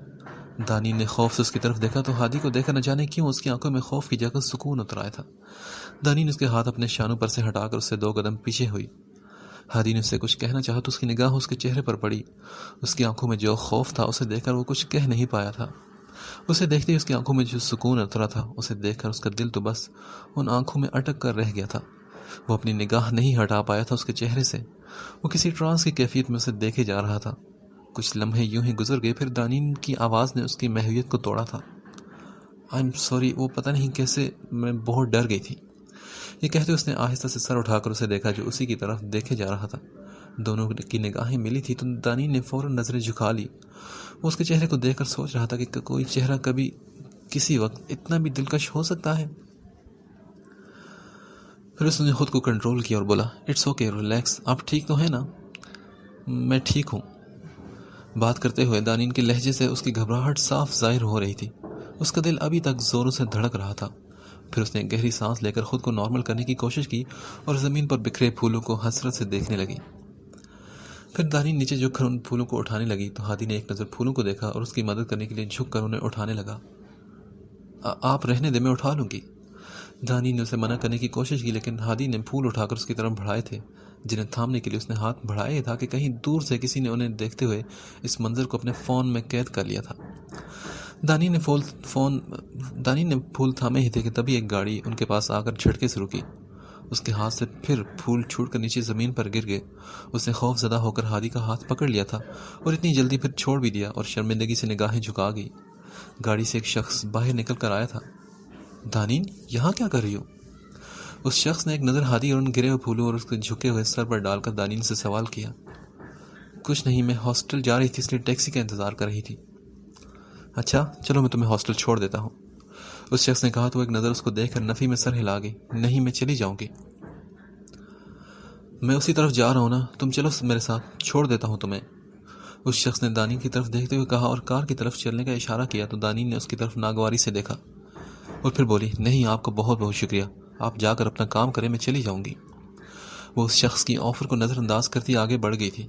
دانین نے خوف سے اس کی طرف دیکھا تو ہادی کو دیکھا نہ جانے کیوں اس کی آنکھوں میں خوف کی جگہ سکون اتر آیا تھا. دانین اس کے ہاتھ اپنے شانوں پر سے ہٹا کر اس سے 2 قدم پیچھے ہوئی. ہادی نے اسے کچھ کہنا چاہا تو اس کی نگاہ اس کے چہرے پر پڑی. اس کی آنکھوں میں جو خوف تھا اسے دیکھ کر وہ کچھ کہہ نہیں پایا تھا. اسے دیکھتے ہی اس کی آنکھوں میں جو سکون اترا تھا اسے دیکھ کر اس کا دل تو بس ان آنکھوں میں اٹک کر رہ گیا تھا. وہ اپنی نگاہ نہیں ہٹا پایا تھا اس کے چہرے سے. وہ کسی ٹرانس کی کیفیت میں اسے دیکھے جا رہا تھا. کچھ لمحے یوں ہی گزر گئے. پھر دانین کی آواز نے اس کی محویت کو توڑا تھا. آئی ایم سوری، وہ پتہ نہیں کیسے میں بہت ڈر گئی تھی. یہ کہتے اس نے آہستہ سے سر اٹھا کر اسے دیکھا جو اسی کی طرف دیکھے جا رہا تھا. دونوں کی نگاہیں ملی تھی تو دانین نے فوراً نظریں جھکا لی. وہ اس کے چہرے کو دیکھ کر سوچ رہا تھا کہ کوئی چہرہ کبھی کسی وقت اتنا بھی دلکش ہو سکتا ہے. پھر اس نے خود کو کنٹرول کیا اور بولا، اٹس اوکے، ریلیکس، آپ ٹھیک تو ہیں نا؟ میں ٹھیک ہوں. بات کرتے ہوئے دانین کے لہجے سے اس کی گھبراہٹ صاف ظاہر ہو رہی تھی. اس کا دل ابھی تک زوروں سے دھڑک رہا تھا. پھر اس نے گہری سانس لے کر خود کو نارمل کرنے کی کوشش کی اور زمین پر بکھرے پھولوں کو حسرت سے دیکھنے لگی. پھر دانین نیچے جھک کر ان پھولوں کو اٹھانے لگی تو ہادی نے ایک نظر پھولوں کو دیکھا اور اس کی مدد کرنے کے لیے جھک کر انہیں اٹھانے لگا. آپ رہنے دے، میں اٹھا لوں گی. دانین نے اسے منع کرنے کی کوشش کی لیکن ہادی نے پھول اٹھا کر اس کی طرف بڑھائے تھے جنہیں تھامنے کے لیے اس نے ہاتھ بڑھائے تھا کہ کہیں دور سے کسی نے انہیں دیکھتے ہوئے اس منظر کو اپنے فون میں قید کر لیا تھا. دانین نے پھول تھامے ہی تھے کہ تبھی ایک گاڑی ان کے پاس آ کر جھٹکے سے رکی. اس کے ہاتھ سے پھر پھول چھوٹ کر نیچے زمین پر گر گئے. اس نے خوف زدہ ہو کر ہادی کا ہاتھ پکڑ لیا تھا اور اتنی جلدی پھر چھوڑ بھی دیا اور شرمندگی سے نگاہیں جھکا گئی. گاڑی سے ایک شخص باہر نکل کر آیا تھا. دانین، یہاں کیا کر رہی ہو؟ اس شخص نے ایک نظر ہادی اور ان گرے ہوئے پھولوں اور اس کے جھکے ہوئے سر پر ڈال کر دانین سے سوال کیا. کچھ نہیں، میں ہاسٹل جا رہی تھی اس لیے ٹیکسی کا انتظار کر رہی تھی. اچھا چلو، میں تمہیں ہاسٹل چھوڑ دیتا ہوں، اس شخص نے کہا تو ایک نظر اس کو دیکھ کر نفی میں سر ہلا گئی. نہیں، میں چلی جاؤں گی. میں اسی طرف جا رہا ہوں نا، تم چلو میرے ساتھ، چھوڑ دیتا ہوں تمہیں، اس شخص نے دانین کی طرف دیکھتے ہوئے کہا اور کار کی طرف چلنے کا اشارہ کیا تو دانین نے اس کی طرف ناگواری سے دیکھا اور پھر بولی، نہیں، آپ کو بہت بہت شکریہ، آپ جا کر اپنا کام کریں، میں چلی جاؤں گی. وہ اس شخص کی آفر کو نظر انداز کرتی آگے بڑھ گئی تھی.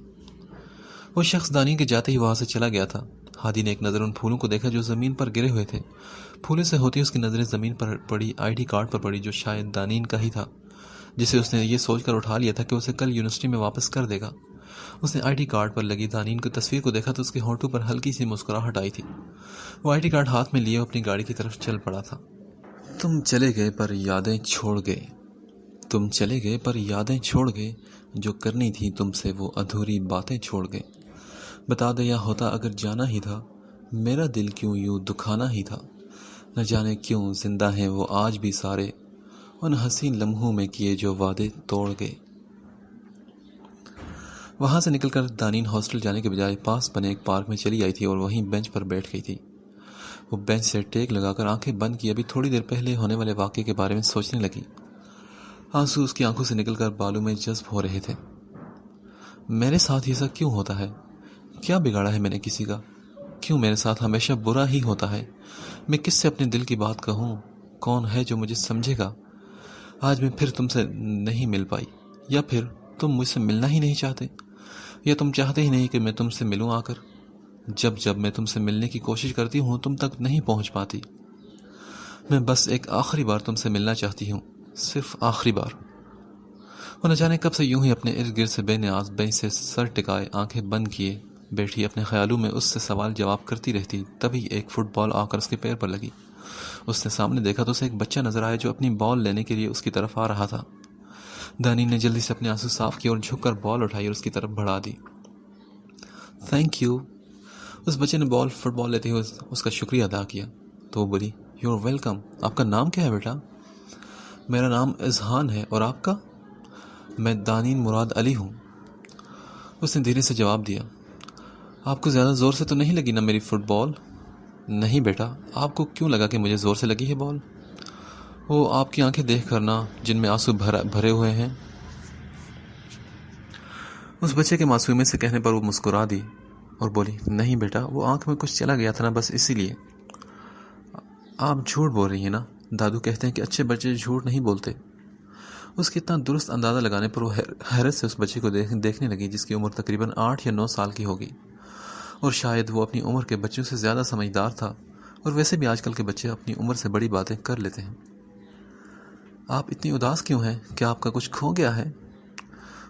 وہ شخص دانین کے جاتے ہی وہاں سے چلا گیا تھا. ہادی نے ایک نظر ان پھولوں کو دیکھا جو زمین پر گرے ہوئے تھے. پھولوں سے ہوتی اس کی نظریں زمین پر پڑی آئی ڈی کارڈ پر پڑی جو شاید دانین کا ہی تھا، جسے اس نے یہ سوچ کر اٹھا لیا تھا کہ اسے کل یونیورسٹی میں واپس کر دے گا. اس نے آئی ڈی کارڈ پر لگی دانین کی تصویر کو دیکھا تو اس کے ہونٹوں پر ہلکی سی مسکراہٹ آئی تھی. وہ آئی ڈی کارڈ ہاتھ میں لیے اپنی گاڑی کی طرف چل پڑا تھا. تم چلے گئے پر یادیں چھوڑ گئے، تم چلے گئے پر یادیں چھوڑ گئے، جو کرنی تھی تم سے وہ ادھوری باتیں چھوڑ گئے. بتا دیا ہوتا اگر جانا ہی تھا، میرا دل کیوں یوں دکھانا ہی تھا. نہ جانے کیوں زندہ ہیں وہ آج بھی سارے، ان حسین لمحوں میں کیے جو وعدے توڑ گئے. وہاں سے نکل کر دانین ہاسٹل جانے کے بجائے پاس بنے ایک پارک میں چلی آئی تھی اور وہیں بینچ پر بیٹھ گئی تھی. وہ بینچ سے ٹیک لگا کر آنکھیں بند کی ابھی تھوڑی دیر پہلے ہونے والے واقعے کے بارے میں سوچنے لگی. آنسو اس کی آنکھوں سے نکل کر بالوں میں جذب ہو رہے تھے. میرے ساتھ یہ سب کیوں ہوتا ہے؟ کیا بگاڑا ہے میں نے کسی کا؟ کیوں میرے ساتھ ہمیشہ برا ہی ہوتا ہے؟ میں کس سے اپنے دل کی بات کہوں؟ کون ہے جو مجھے سمجھے گا؟ آج میں پھر تم سے نہیں مل پائی، یا پھر تم مجھ سے ملنا ہی نہیں چاہتے، یا تم چاہتے ہی نہیں کہ میں تم سے ملوں آ کر. جب میں تم سے ملنے کی کوشش کرتی ہوں تم تک نہیں پہنچ پاتی. میں بس ایک آخری بار تم سے ملنا چاہتی ہوں، صرف آخری بار. وہ نہ جانے کب سے یوں ہی اپنے ارد گرد سے بے نیاز بینچ سے سر ٹکائے آنکھیں بند کیے بیٹھی اپنے خیالوں میں اس سے سوال جواب کرتی رہتی. تبھی ایک فٹ بال آ کر اس کے پیر پر لگی. اس نے سامنے دیکھا تو اسے ایک بچہ نظر آیا جو اپنی بال لینے کے لیے اس کی طرف آ رہا تھا. دانین نے جلدی سے اپنے آنسو صاف کیے اور جھک کر بال اٹھائی اور اس کی طرف بڑھا دی. Thank you. اس بچے نے فٹ بال لیتے ہوئے اس کا شکریہ ادا کیا تو وہ بولی، یو آر ویلکم. آپ کا نام کیا ہے بیٹا؟ میرا نام اذہان ہے. اور آپ کا؟ میں دانین مراد علی ہوں. اس نے دھیرے سے جواب دیا. آپ کو زیادہ زور سے تو نہیں لگی نا میری فٹ بال؟ نہیں بیٹا. آپ کو کیوں لگا کہ مجھے زور سے لگی ہے بال؟ وہ آپ کی آنکھیں دیکھ کرنا جن میں آنسو بھرے ہوئے ہیں. اس بچے کے معصومیت سے کہنے پر وہ مسکرا دی اور بولی، نہیں بیٹا، وہ آنکھ میں کچھ چلا گیا تھا نا، بس اسی لیے. آپ جھوٹ بول رہی ہیں نا؟ دادو کہتے ہیں کہ اچھے بچے جھوٹ نہیں بولتے۔ اس کے اتنا درست اندازہ لگانے پر وہ حیرت سے اس بچے کو دیکھنے لگی جس کی عمر تقریباً 8 یا 9 سال کی ہوگی، اور شاید وہ اپنی عمر کے بچوں سے زیادہ سمجھدار تھا، اور ویسے بھی آج کل کے بچے اپنی عمر سے بڑی باتیں کر لیتے ہیں۔ آپ اتنی اداس کیوں ہیں؟ کیا آپ کا کچھ کھو گیا ہے؟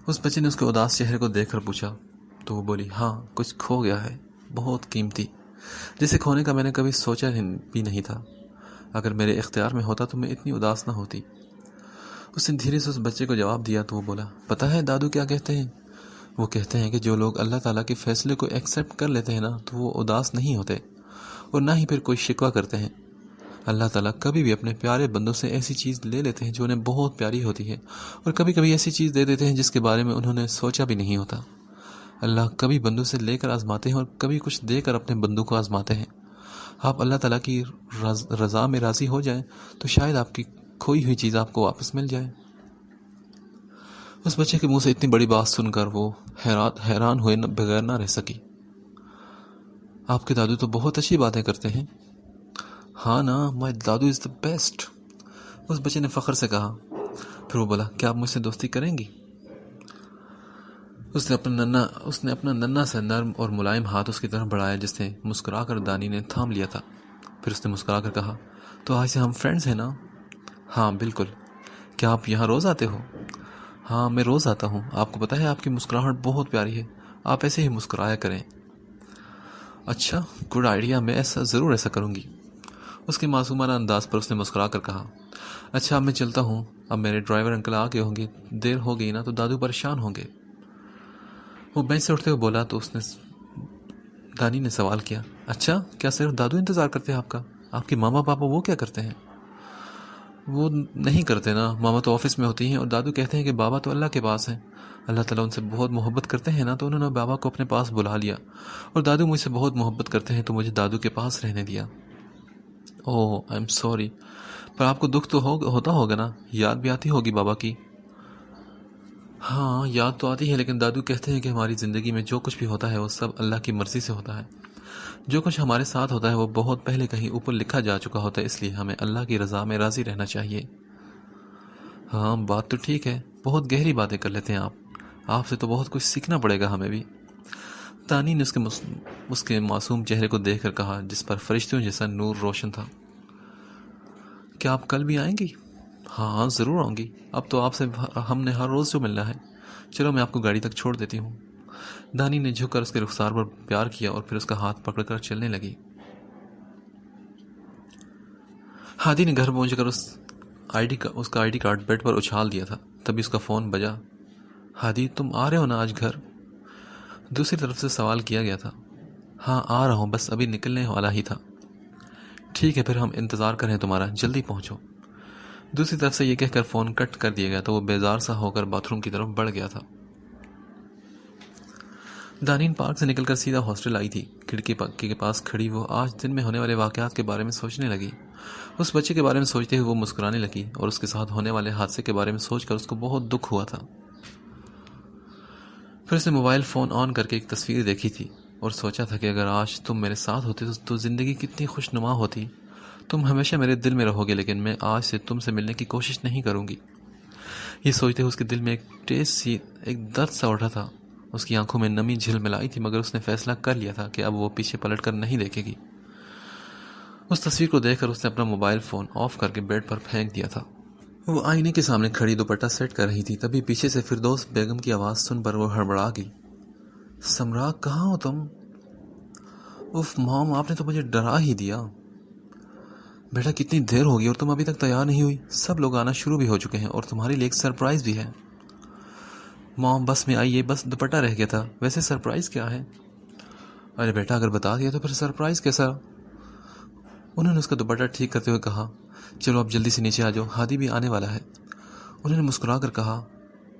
اس بچے نے اس کے اداس چہرے کو دیکھ کر پوچھا تو وہ بولی، ہاں کچھ کھو گیا ہے، بہت قیمتی، جسے کھونے کا میں نے کبھی سوچا بھی نہیں تھا۔ اگر میرے اختیار میں ہوتا تو میں اتنی اداس نہ ہوتی۔ اس نے دھیرے سے اس بچے کو جواب دیا تو وہ بولا، پتہ ہے دادو کیا کہتے ہیں؟ وہ کہتے ہیں کہ جو لوگ اللہ تعالیٰ کے فیصلے کو ایکسیپٹ کر لیتے ہیں نا تو وہ اداس نہیں ہوتے، اور نہ ہی پھر کوئی شکوہ کرتے ہیں۔ اللہ تعالیٰ کبھی بھی اپنے پیارے بندوں سے ایسی چیز لے لیتے ہیں جو انہیں بہت پیاری ہوتی ہے، اور کبھی کبھی ایسی چیز دے دیتے ہیں جس کے بارے میں انہوں نے سوچا بھی نہیں ہوتا۔ اللہ کبھی بندوں سے لے کر آزماتے ہیں اور کبھی کچھ دے کر اپنے بندوں کو آزماتے ہیں۔ آپ اللہ تعالیٰ کی رضا میں راضی ہو جائیں تو شاید آپ کی کھوئی ہوئی چیز آپ کو واپس مل جائے۔ اس بچے کے منہ سے اتنی بڑی بات سن کر وہ حیران ہوئے بغیر نہ رہ سکی۔ آپ کے دادو تو بہت اچھی باتیں کرتے ہیں۔ ہاں نا، مائی دادو از دا بیسٹ، اس بچے نے فخر سے کہا۔ پھر وہ بولا، کیا آپ مجھ سے دوستی کریں گی؟ اس نے اپنا ننھا سا نرم اور ملائم ہاتھ اس کی طرف بڑھایا جس نے مسکرا کر دانی نے تھام لیا تھا۔ پھر اس نے مسکرا کر کہا، تو آج سے ہم فرینڈز ہیں نا؟ ہاں بالکل۔ کیا آپ یہاں روز آتے ہو؟ ہاں میں روز آتا ہوں۔ آپ کو پتہ ہے آپ کی مسکراہٹ بہت پیاری ہے، آپ ایسے ہی مسکرایا کریں۔ اچھا، گڈ آئیڈیا، میں ضرور ایسا کروں گی۔ اس کے معصومانہ انداز پر اس نے مسکرا کر کہا، اچھا اب میں چلتا ہوں، اب میرے ڈرائیور انکل آ گئے ہوں گے، دیر ہو گئی نا تو دادو پریشان ہوں گے۔ وہ بینچ سے اٹھتے ہوئے بولا تو دانی نے سوال کیا، اچھا کیا صرف دادو انتظار کرتے ہیں آپ کا؟ آپ کے ماما پاپا وہ کیا کرتے ہیں؟ وہ نہیں کرتے نا، ماما تو آفس میں ہوتی ہیں اور دادو کہتے ہیں کہ بابا تو اللہ کے پاس ہیں، اللہ تعالیٰ ان سے بہت محبت کرتے ہیں نا تو انہوں نے بابا کو اپنے پاس بلا لیا، اور دادو مجھ سے بہت محبت کرتے ہیں تو مجھے دادو کے پاس رہنے دیا۔ اوہ آئی ایم سوری، پر آپ کو دکھ تو ہوتا ہوگا نا، یاد بھی آتی ہوگی بابا کی؟ ہاں یاد تو آتی ہے، لیکن دادو کہتے ہیں کہ ہماری زندگی میں جو کچھ بھی ہوتا ہے وہ سب اللہ کی مرضی سے ہوتا ہے، جو کچھ ہمارے ساتھ ہوتا ہے وہ بہت پہلے کہیں اوپر لکھا جا چکا ہوتا ہے، اس لیے ہمیں اللہ کی رضا میں راضی رہنا چاہیے۔ ہاں بات تو ٹھیک ہے، بہت گہری باتیں کر لیتے ہیں آپ سے تو بہت کچھ سیکھنا پڑے گا ہمیں بھی۔ تانی نے اس کے معصوم چہرے کو دیکھ کر کہا جس پر فرشتوں جیسا نور روشن تھا، کیا آپ کل بھی آئیں گی؟ ہاں ضرور آؤں گی، اب تو آپ سے ہم نے ہر روز جو ملنا ہے، چلو میں آپ کو گاڑی تک چھوڑ دیتی ہوں۔ دانی نے جھک کر اس کے رخسار پر پیار کیا اور پھر اس کا ہاتھ پکڑ کر چلنے لگی۔ ہادی نے گھر پہنچ کر اس کا آئی ڈی کارڈ بیڈ پر اچھال دیا تھا، تبھی اس کا فون بجا۔ ہادی تم آ رہے ہو نا آج گھر؟ دوسری طرف سے سوال کیا گیا تھا۔ ہاں آ رہا ہوں، بس ابھی نکلنے والا ہی تھا۔ ٹھیک ہے پھر ہم انتظار کریں تمہارا، جلدی پہنچو۔ دوسری طرف سے یہ کہہ کر فون کٹ کر دیا گیا تو وہ بیزار سا ہو کر باتھ روم کی طرف بڑھ گیا تھا۔ دانین پارک سے نکل کر سیدھا ہاسٹل آئی تھی۔ کھڑکی کے پاس کھڑی وہ آج دن میں ہونے والے واقعات کے بارے میں سوچنے لگی۔ اس بچے کے بارے میں سوچتے ہوئے وہ مسکرانے لگی، اور اس کے ساتھ ہونے والے حادثے کے بارے میں سوچ کر اس کو بہت دکھ ہوا تھا۔ پھر اس نے موبائل فون آن کر کے ایک تصویر دیکھی تھی اور سوچا تھا کہ اگر آج تم میرے ساتھ ہوتے تو زندگی کتنی خوش نما ہوتی۔ تم ہمیشہ میرے دل میں رہو گے، لیکن میں آج سے تم سے ملنے کی کوشش نہیں کروں گی۔ یہ سوچتے ہوئے اس کے دل میں ایک درد سا اٹھا تھا۔ اس کی آنکھوں میں نمی جھلملائی تھی، مگر اس نے فیصلہ کر لیا تھا کہ اب وہ پیچھے پلٹ کر نہیں دیکھے گی۔ اس تصویر کو دیکھ کر اس نے اپنا موبائل فون آف کر کے بیڈ پر پھینک دیا تھا۔ وہ آئینے کے سامنے کھڑی دوپٹہ سیٹ کر رہی تھی، تبھی پیچھے سے فردوس بیگم کی آواز سن پر وہ ہڑبڑا گئی۔ سمرا کہاں ہو تم؟ اف مام، آپ نے تو مجھے ڈرا ہی دیا۔ بیٹا کتنی دیر ہوگی اور تم ابھی تک تیار نہیں ہوئی؟ سب لوگ آنا شروع بھی ہو چکے ہیں اور تمہارے لیے ایک سرپرائز بھی ہے۔ مام بس میں آئیے، بس دوپٹہ رہ گیا تھا، ویسے سرپرائز کیا ہے؟ ارے بیٹا اگر بتا دیا تو پھر سرپرائز کیسا؟ انہوں نے اس کا دوپٹہ ٹھیک کرتے ہوئے کہا، چلو اب جلدی سے نیچے آ جاؤ، ہادی بھی آنے والا ہے۔ انہوں نے مسکرا کر کہا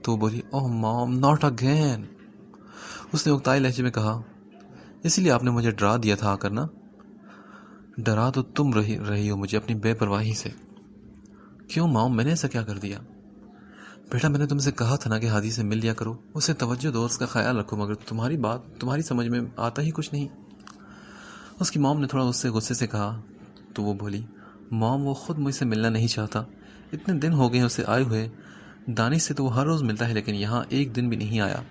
تو وہ بولی، اوہ مام ناٹ اگین۔ اس نے اکتائی لہجے میں کہا، اسی لیے آپ نے مجھے ڈرا دیا تھا آ کر نا؟ ڈرا تو تم رہی ہو مجھے اپنی بے پرواہی سے۔ کیوں مام، میں نے ایسا کیا کر دیا؟ بیٹا میں نے تم سے کہا تھا نا کہ ہادی سے مل لیا کرو، اسے توجہ دو، اس کا خیال رکھو، مگر تمہاری سمجھ میں آتا ہی کچھ نہیں۔ اس کی مام نے تھوڑا اس سے غصے سے کہا تو وہ بولی، مام وہ خود مجھ سے ملنا نہیں چاہتا. اتنے دن ہو گئے اسے آئے ہوئے. دانش سے تو وہ ہر روز ملتا ہے لیکن یہاں ایک دن بھی نہیں آیا.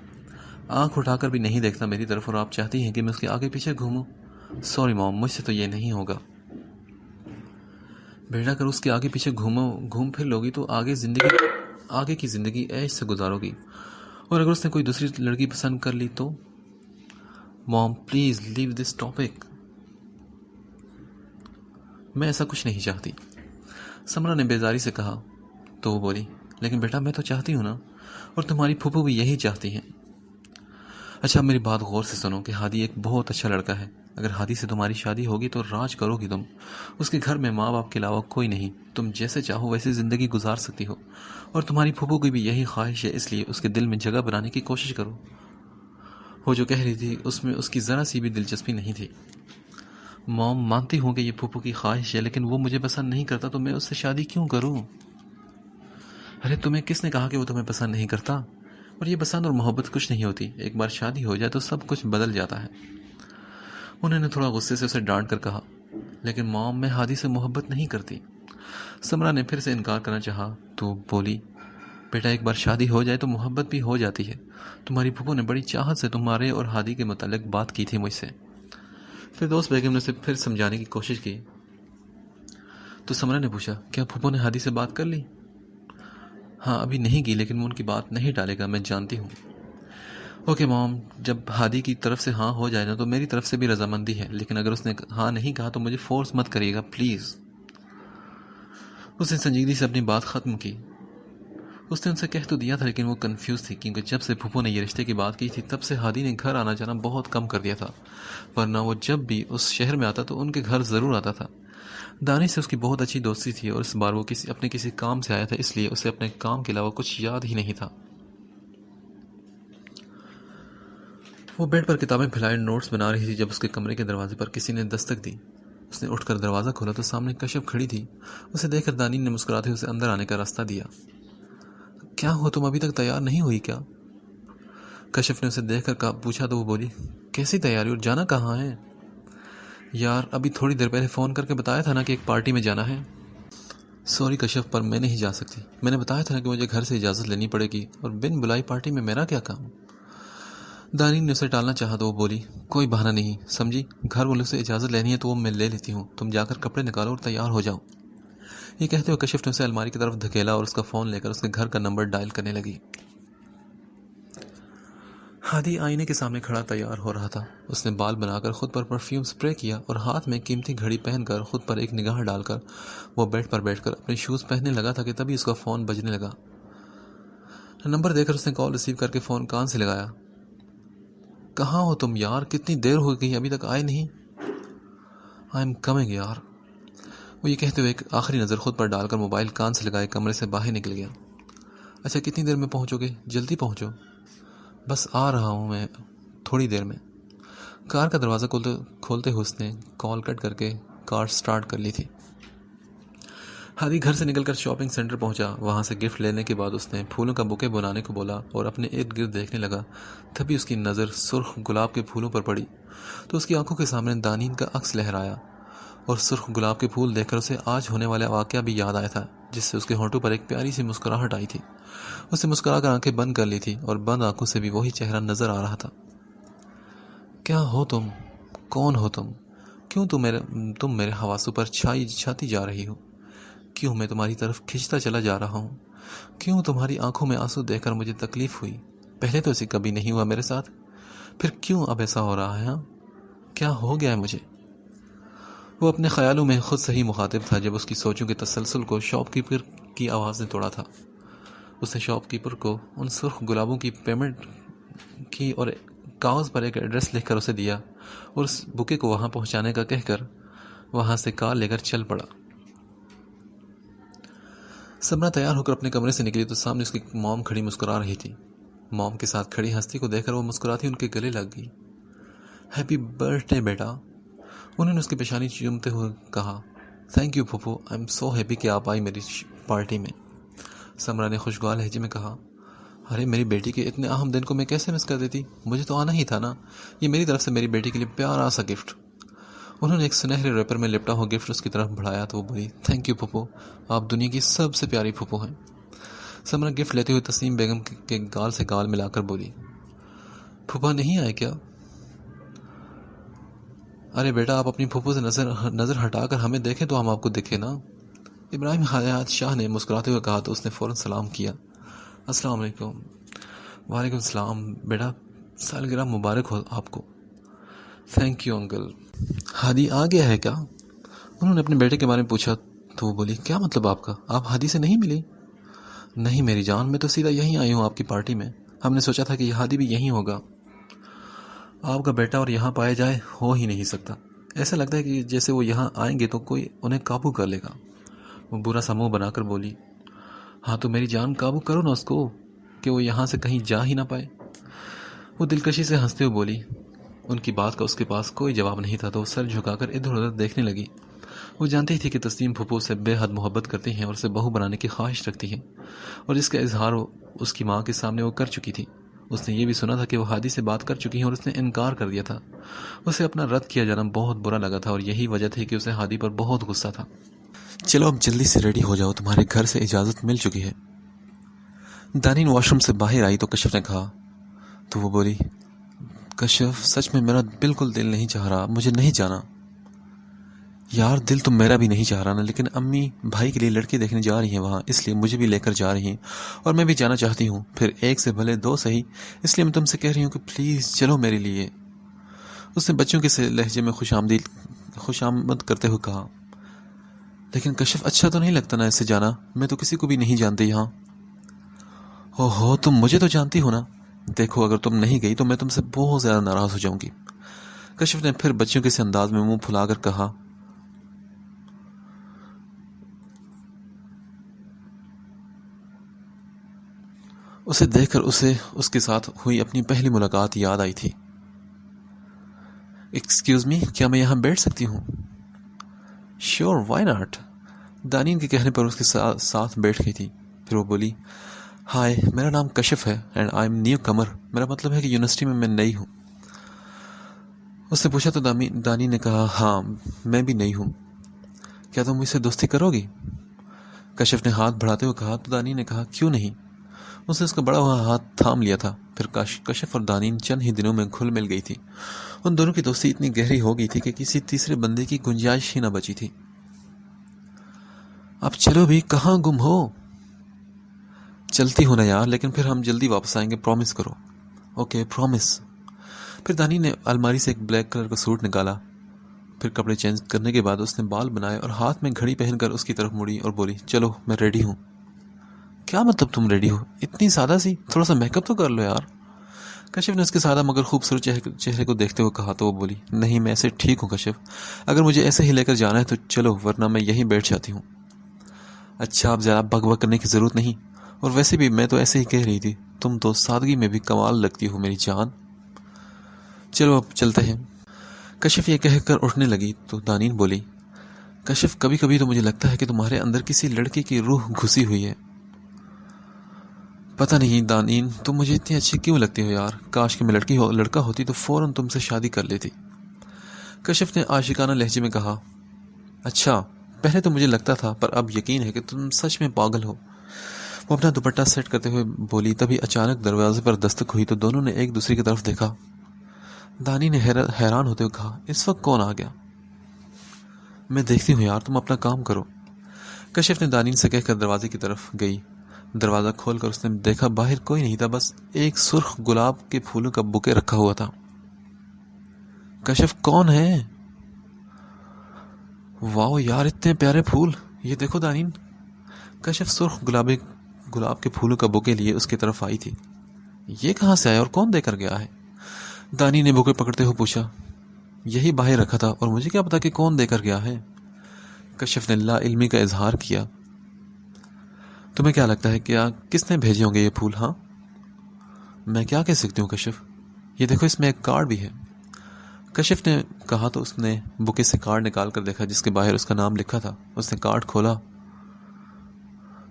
آنکھ اٹھا کر بھی نہیں دیکھتا میری طرف, اور آپ چاہتی ہیں کہ میں اس کے آگے پیچھے گھوموں؟ سوری مام, مجھ سے تو یہ نہیں ہوگا. بیٹا اگر اس کے آگے پیچھے گھوم پھر لوگی تو آگے کی زندگی عیش سے گزارو گی, اور اگر اس نے کوئی دوسری لڑکی پسند کر لی تو؟ مام پلیز لیو دس ٹاپک. میں ایسا کچھ نہیں چاہتی, سمرا نے بیزاری سے کہا. تو وہ بولی, لیکن بیٹا میں تو چاہتی ہوں نا, اور تمہاری پھوپھو بھی یہی چاہتی ہیں. اچھا میری بات غور سے سنو کہ ہادی ایک بہت اچھا لڑکا ہے. اگر ہادی سے تمہاری شادی ہوگی تو راج کرو گی تم. اس کے گھر میں ماں باپ کے علاوہ کوئی نہیں, تم جیسے چاہو ویسے زندگی گزار سکتی ہو, اور تمہاری پھوپھو کی بھی یہی خواہش ہے, اس لیے اس کے دل میں جگہ بنانے کی کوشش کرو. وہ جو کہہ رہی تھی اس میں اس کی ذرا سی بھی دلچسپی نہیں تھی. مام مانتی ہوں کہ یہ پھوپھو کی خواہش ہے, لیکن وہ مجھے پسند نہیں کرتا تو میں اس سے شادی کیوں کروں؟ ارے تمہیں کس نے کہا کہ وہ تمہیں پسند نہیں کرتا؟ اور یہ پسند اور محبت کچھ نہیں ہوتی, ایک بار شادی ہو جائے تو سب کچھ بدل جاتا ہے. انہوں نے تھوڑا غصے سے اسے ڈانٹ کر کہا. لیکن مام میں ہادی سے محبت نہیں کرتی. سمرا نے پھر سے انکار کرنا چاہا تو بولی, بیٹا ایک بار شادی ہو جائے تو محبت بھی ہو جاتی ہے. تمہاری پھوپھو نے بڑی چاہت سے تمہارے اور ہادی کے متعلق بات کی تھی مجھ سے. فردوس بیگم نے اسے پھر سمجھانے کی کوشش کی تو سمرا نے پوچھا, کیا پھوپھو نے ہادی سے بات کر لی؟ ہاں ابھی نہیں کی, لیکن وہ ان کی بات نہیں ٹالے گا, میں جانتی ہوں. اوکے مام, جب ہادی کی طرف سے ہاں ہو جائے نا تو میری طرف سے بھی رضامندی ہے, لیکن اگر اس نے ہاں نہیں کہا تو مجھے فورس مت کریے گا پلیز. اس نے سنجیدگی سے اپنی بات ختم کی. اس نے ان سے کہہ تو دیا تھا لیکن وہ کنفیوز تھی, کیونکہ جب سے پھوپھو نے یہ رشتے کی بات کی تھی تب سے ہادی نے گھر آنا جانا بہت کم کر دیا تھا, ورنہ وہ جب بھی اس شہر میں آتا تو ان کے گھر ضرور آتا تھا. دانش سے اس کی بہت اچھی دوستی تھی, اور اس بار وہ اپنے کسی کام سے آیا تھا, اس لیے اسے اپنے کام کے علاوہ کچھ یاد ہی نہیں تھا. وہ بیڈ پر کتابیں پھیلائے نوٹس بنا رہی تھی جب اس کے کمرے کے دروازے پر کسی نے دستک دی. اس نے اٹھ کر دروازہ کھولا تو سامنے کشف کھڑی تھی. اسے دیکھ کر دانش نے مسکراتے اسے اندر آنے کا راستہ دیا. کیا ہو, تم ابھی تک تیار نہیں ہوئی کیا؟ کشف نے اسے دیکھ کر پوچھا تو وہ بولی, کیسی تیاری اور جانا کہاں ہے؟ یار ابھی تھوڑی دیر پہلے فون کر کے بتایا تھا نا کہ ایک پارٹی میں جانا ہے. سوری کشف, پر میں نہیں جا سکتی. میں نے بتایا تھا نا کہ مجھے گھر سے اجازت لینی پڑے گی, اور بن بلائی پارٹی میں میرا کیا کام؟ دانش نے اسے ٹالنا چاہا تو وہ بولی, کوئی بہانہ نہیں سمجھی, گھر والوں سے اجازت لینی ہے تو وہ میں لے لیتی ہوں, تم جا کر کپڑے نکالو اور تیار ہو جاؤ. یہ کہتے ہوئے کشف نے اسے الماری کی طرف دھکیلا اور اس کا فون لے کر اس کے گھر کا نمبر ڈائل کرنے لگی. ہادی آئینے کے سامنے کھڑا تیار ہو رہا تھا. اس نے بال بنا کر خود پر پرفیوم سپرے کیا اور ہاتھ میں قیمتی گھڑی پہن کر خود پر ایک نگاہ ڈال کر وہ بیڈ پر بیٹھ کر اپنے شوز پہننے لگا تھا کہ تبھی اس کا فون بجنے لگا. نمبر دے کر اس نے کال ریسیو کر کے فون کان سے لگایا. کہاں ہو تم یار, کتنی دیر ہو گئی ابھی تک آئے نہیں؟ آئی ایم کمنگ یار. وہ یہ کہتے ہوئے ایک آخری نظر خود پر ڈال کر موبائل کان سے لگائے کمرے سے باہر نکل گیا. اچھا کتنی دیر میں پہنچو گے؟ جلدی پہنچو. بس آ رہا ہوں میں تھوڑی دیر میں. کار کا دروازہ کھولتے ہوئے اس نے کال کٹ کر کے کار سٹارٹ کر لی تھی. ہادی گھر سے نکل کر شاپنگ سینٹر پہنچا. وہاں سے گفٹ لینے کے بعد اس نے پھولوں کا بوکے بنانے کو بولا اور اپنے ارد گرد دیکھنے لگا. تبھی اس کی نظر سرخ گلاب کے پھولوں پر پڑی تو اس کی آنکھوں کے سامنے دانین کا عکس لہرایا, اور سرخ گلاب کے پھول دیکھ کر اسے آج ہونے والا واقعہ بھی یاد آیا تھا, جس سے اس کے ہونٹوں پر ایک پیاری سی مسکراہٹ آئی تھی. اس نے مسکرا کر آنکھیں بند کر لی تھی اور بند آنکھوں سے بھی وہی چہرہ نظر آ رہا تھا. کیا ہو تم؟ کون ہو تم؟ کیوں تم میرے حواسوں پر چھاتی جا رہی ہو؟ کیوں میں تمہاری طرف کھنچتا چلا جا رہا ہوں؟ کیوں تمہاری آنکھوں میں آنسو دیکھ کر مجھے تکلیف ہوئی؟ پہلے تو ایسے کبھی نہیں ہوا میرے ساتھ, پھر کیوں اب ایسا ہو رہا ہے؟ ہاں کیا ہو گیا ہے مجھے؟ وہ اپنے خیالوں میں خود صحیح مخاطب تھا جب اس کی سوچوں کے تسلسل کو شاپ کیپر کی آواز نے توڑا تھا. اس نے شاپ کیپر کو ان سرخ گلابوں کی پیمنٹ کی اور کاغذ پر ایک ایڈریس لکھ کر اسے دیا, اور اس بکے کو وہاں پہنچانے کا کہہ کر وہاں سے کار لے کر چل پڑا. سمرا تیار ہو کر اپنے کمرے سے نکلی تو سامنے اس کی موم کھڑی مسکرا رہی تھی. موم کے ساتھ کھڑی ہستی کو دیکھ کر وہ مسکراتی ان کے گلے لگ گئی. ہیپی برتھ ڈے بیٹا. انہوں نے اس کی پیشانی چومتے ہوئے کہا. تھینک یو پھوپھو, آئی ایم سو ہیپی کہ آپ آئی میری پارٹی میں. سمرا نے خوشگوار لہجے میں کہا. ارے میری بیٹی کے اتنے اہم دن کو میں کیسے مس کر دیتی, مجھے تو آنا ہی تھا نا, یہ میری طرف سے میری بیٹی کے لیے پیارا سا گفٹ. انہوں نے ایک سنہرے ریپر میں لپٹا ہوا گفٹ اس کی طرف بڑھایا تو وہ بولی تھینک یو پھوپھو، آپ دنیا کی سب سے پیاری پھوپھو ہیں۔ سمرا گفٹ لیتے ہوئے تسنیم بیگم کے گال سے گال ملا کر بولی پھوپھا نہیں آئے کیا؟ ارے بیٹا آپ اپنی پھوپھو سے نظر ہٹا کر ہمیں دیکھیں تو ہم آپ کو دکھے نا۔ ابراہیم حیات شاہ نے مسکراتے ہوئے کہا تو اس نے فوراً سلام کیا۔ السلام علیکم۔ وعلیکم السلام بیٹا، سالگرہ مبارک ہو آپ کو۔ Thank you uncle. ہادی آ گیا ہے کیا؟ انہوں نے اپنے بیٹے کے بارے میں پوچھا تو وہ بولی کیا مطلب آپ کا؟ آپ ہادی سے نہیں ملی؟ نہیں میری جان، میں تو سیدھا یہیں آئی ہوں آپ کی پارٹی میں۔ ہم نے سوچا تھا کہ یہ ہادی بھی یہیں ہوگا۔ آپ کا بیٹا اور یہاں پایا جائے ہو ہی نہیں سکتا۔ ایسا لگتا ہے کہ جیسے وہ یہاں آئیں گے تو کوئی انہیں قابو کر لے گا۔ وہ برا سا منہ بنا کر بولی ہاں تو میری جان قابو کرو نا اس کو کہ وہ یہاں سے کہیں جا ہی نہ پائے۔ وہ دلکشی سے ہنستے ہوئے بولی۔ ان کی بات کا اس کے پاس کوئی جواب نہیں تھا تو وہ سر جھکا کر ادھر ادھر دیکھنے لگی۔ وہ جانتی تھی کہ تسنیم پھپھو سے بے حد محبت کرتی ہیں اور اسے بہو بنانے کی خواہش رکھتی ہیں، اور جس کا اظہار اس کی ماں کے سامنے وہ کر چکی تھی۔ اس نے یہ بھی سنا تھا کہ وہ ہادی سے بات کر چکی ہیں اور اس نے انکار کر دیا تھا۔ اسے اپنا رد کیا جانا بہت برا لگا تھا اور یہی وجہ تھی کہ اسے ہادی پر بہت غصہ تھا۔ چلو اب جلدی سے ریڈی ہو جاؤ، تمہارے گھر سے اجازت مل چکی ہے۔ دانین واش روم سے باہر آئی تو کشف نے کہا تو وہ بولی کشف سچ میں میرا بالکل دل نہیں چاہ رہا، مجھے نہیں جانا۔ یار دل تو میرا بھی نہیں چاہ رہا نا، لیکن امی بھائی کے لیے لڑکی دیکھنے جا رہی ہیں وہاں، اس لیے مجھے بھی لے کر جا رہی ہیں اور میں بھی جانا چاہتی ہوں، پھر ایک سے بھلے دو صحیح، اس لیے میں تم سے کہہ رہی ہوں کہ پلیز چلو میرے لیے۔ اس نے بچوں کے سے لہجے میں خوش آمد کرتے ہوئے کہا لیکن کشف اچھا تو نہیں لگتا نا ایسے جانا، میں تو کسی کو بھی نہیں جانتی یہاں۔ ہو تم مجھے تو جانتی ہو نا، دیکھو اگر تم نہیں گئی تو میں تم سے بہت زیادہ ناراض ہو جاؤں گی۔ کشف نے پھر بچوں کے سے انداز میں منہ پھلا کر کہا اسے دیکھ کر اسے اس کے ساتھ ہوئی اپنی پہلی ملاقات یاد آئی تھی۔ ایکسکیوز می، کیا میں یہاں بیٹھ سکتی ہوں؟ Sure, Y not? دانین کے کہنے پر اس کے ساتھ بیٹھ گئی تھی۔ پھر وہ بولی ہائے، میرا نام کشف ہے اینڈ آئی ایم نیو کمر، میرا مطلب ہے کہ یونیورسٹی میں نئی ہوں۔ اس نے پوچھا تو دانین نے کہا ہاں میں بھی نئی ہوں، کیا تم مجھ سے دوستی کرو گی؟ کشف نے ہاتھ بڑھاتے ہوئے کہا تو دانین نے کہا کیوں نہیں۔ اس نے اس کا بڑا ہوا ہاتھ تھام لیا تھا۔ پھر کشف اور دانین چند ہی دنوں میں گھل مل گئی تھی۔ ان دونوں کی دوستی اتنی گہری ہو گئی تھی کہ کسی تیسرے بندے کی گنجائش ہی نہ بچی تھی۔ اب چلو بھی، کہاں گم ہو؟ چلتی ہوں نا یار، لیکن پھر ہم جلدی واپس آئیں گے، پرومس کرو۔ Okay promise. پھر دانین نے الماری سے ایک بلیک کلر کا سوٹ نکالا۔ پھر کپڑے چینج کرنے کے بعد اس نے بال بنائے اور ہاتھ میں گھڑی پہن کر اس کی طرف مڑی اور بولی چلو میں ریڈی ہوں۔ کیا مطلب تم ریڈی ہو؟ اتنی سادہ سی، تھوڑا سا میک اپ تو کر لو یار۔ کشف نے اس کے سادہ مگر خوبصورت چہرے کو دیکھتے ہوئے کہا تو وہ بولی نہیں میں ایسے ٹھیک ہوں کشف، اگر مجھے ایسے ہی لے کر جانا ہے تو چلو، ورنہ میں یہیں بیٹھ جاتی ہوں۔ اچھا اب زیادہ بک بک کرنے کی ضرورت نہیں، اور ویسے بھی میں تو ایسے ہی کہہ رہی تھی، تم تو سادگی میں بھی کمال لگتی ہو میری جان۔ چلو اب چلتے ہیں۔ کشف یہ کہہ کر اٹھنے لگی تو دانین بولی کشف کبھی کبھی تو مجھے لگتا ہے کہ تمہارے اندر کسی لڑکی کی روح گھسی ہوئی ہے۔ پتہ نہیں دانین، تم مجھے اتنی اچھی کیوں لگتی ہو یار، کاش کہ میں لڑکا ہوتی تو فوراً تم سے شادی کر لیتی۔ کشف نے عاشقانہ لہجے میں کہا اچھا پہلے تو مجھے لگتا تھا، پر اب یقین ہے کہ تم سچ میں پاگل ہو۔ وہ اپنا دوپٹہ سیٹ کرتے ہوئے بولی، تبھی اچانک دروازے پر دستک ہوئی تو دونوں نے ایک دوسرے کی طرف دیکھا۔ دانی نے حیران ہوتے ہوئے کہا اس وقت کون آ گیا؟ میں دیکھتی ہوں یار، تم اپنا کام کرو۔ کشف نے دانین سے کہہ کر دروازے کی طرف گئی۔ دروازہ کھول کر اس نے دیکھا باہر کوئی نہیں تھا، بس ایک سرخ گلاب کے پھولوں کا بوکے رکھا ہوا تھا۔ کشف کون ہے؟ واو یار اتنے پیارے پھول، یہ دیکھو دانین۔ کشف سرخ گلاب کے پھولوں کا بوکے لیے اس کی طرف آئی تھی۔ یہ کہاں سے آیا اور کون دے کر گیا ہے؟ دانی نے بوکے پکڑتے ہوئے پوچھا۔ یہی باہر رکھا تھا اور مجھے کیا پتا کہ کون دے کر گیا ہے؟ کشف نے لا علمی کا اظہار کیا۔ تمہیں کیا لگتا ہے کیا کس نے بھیجے ہوں گے یہ پھول؟ ہاں میں کیا کہہ سکتی ہوں کشف، یہ دیکھو اس میں ایک کارڈ بھی ہے۔ کشف نے کہا تو اس نے بوکے سے کارڈ نکال کر دیکھا جس کے باہر اس کا نام لکھا تھا۔ اس نے کارڈ کھولا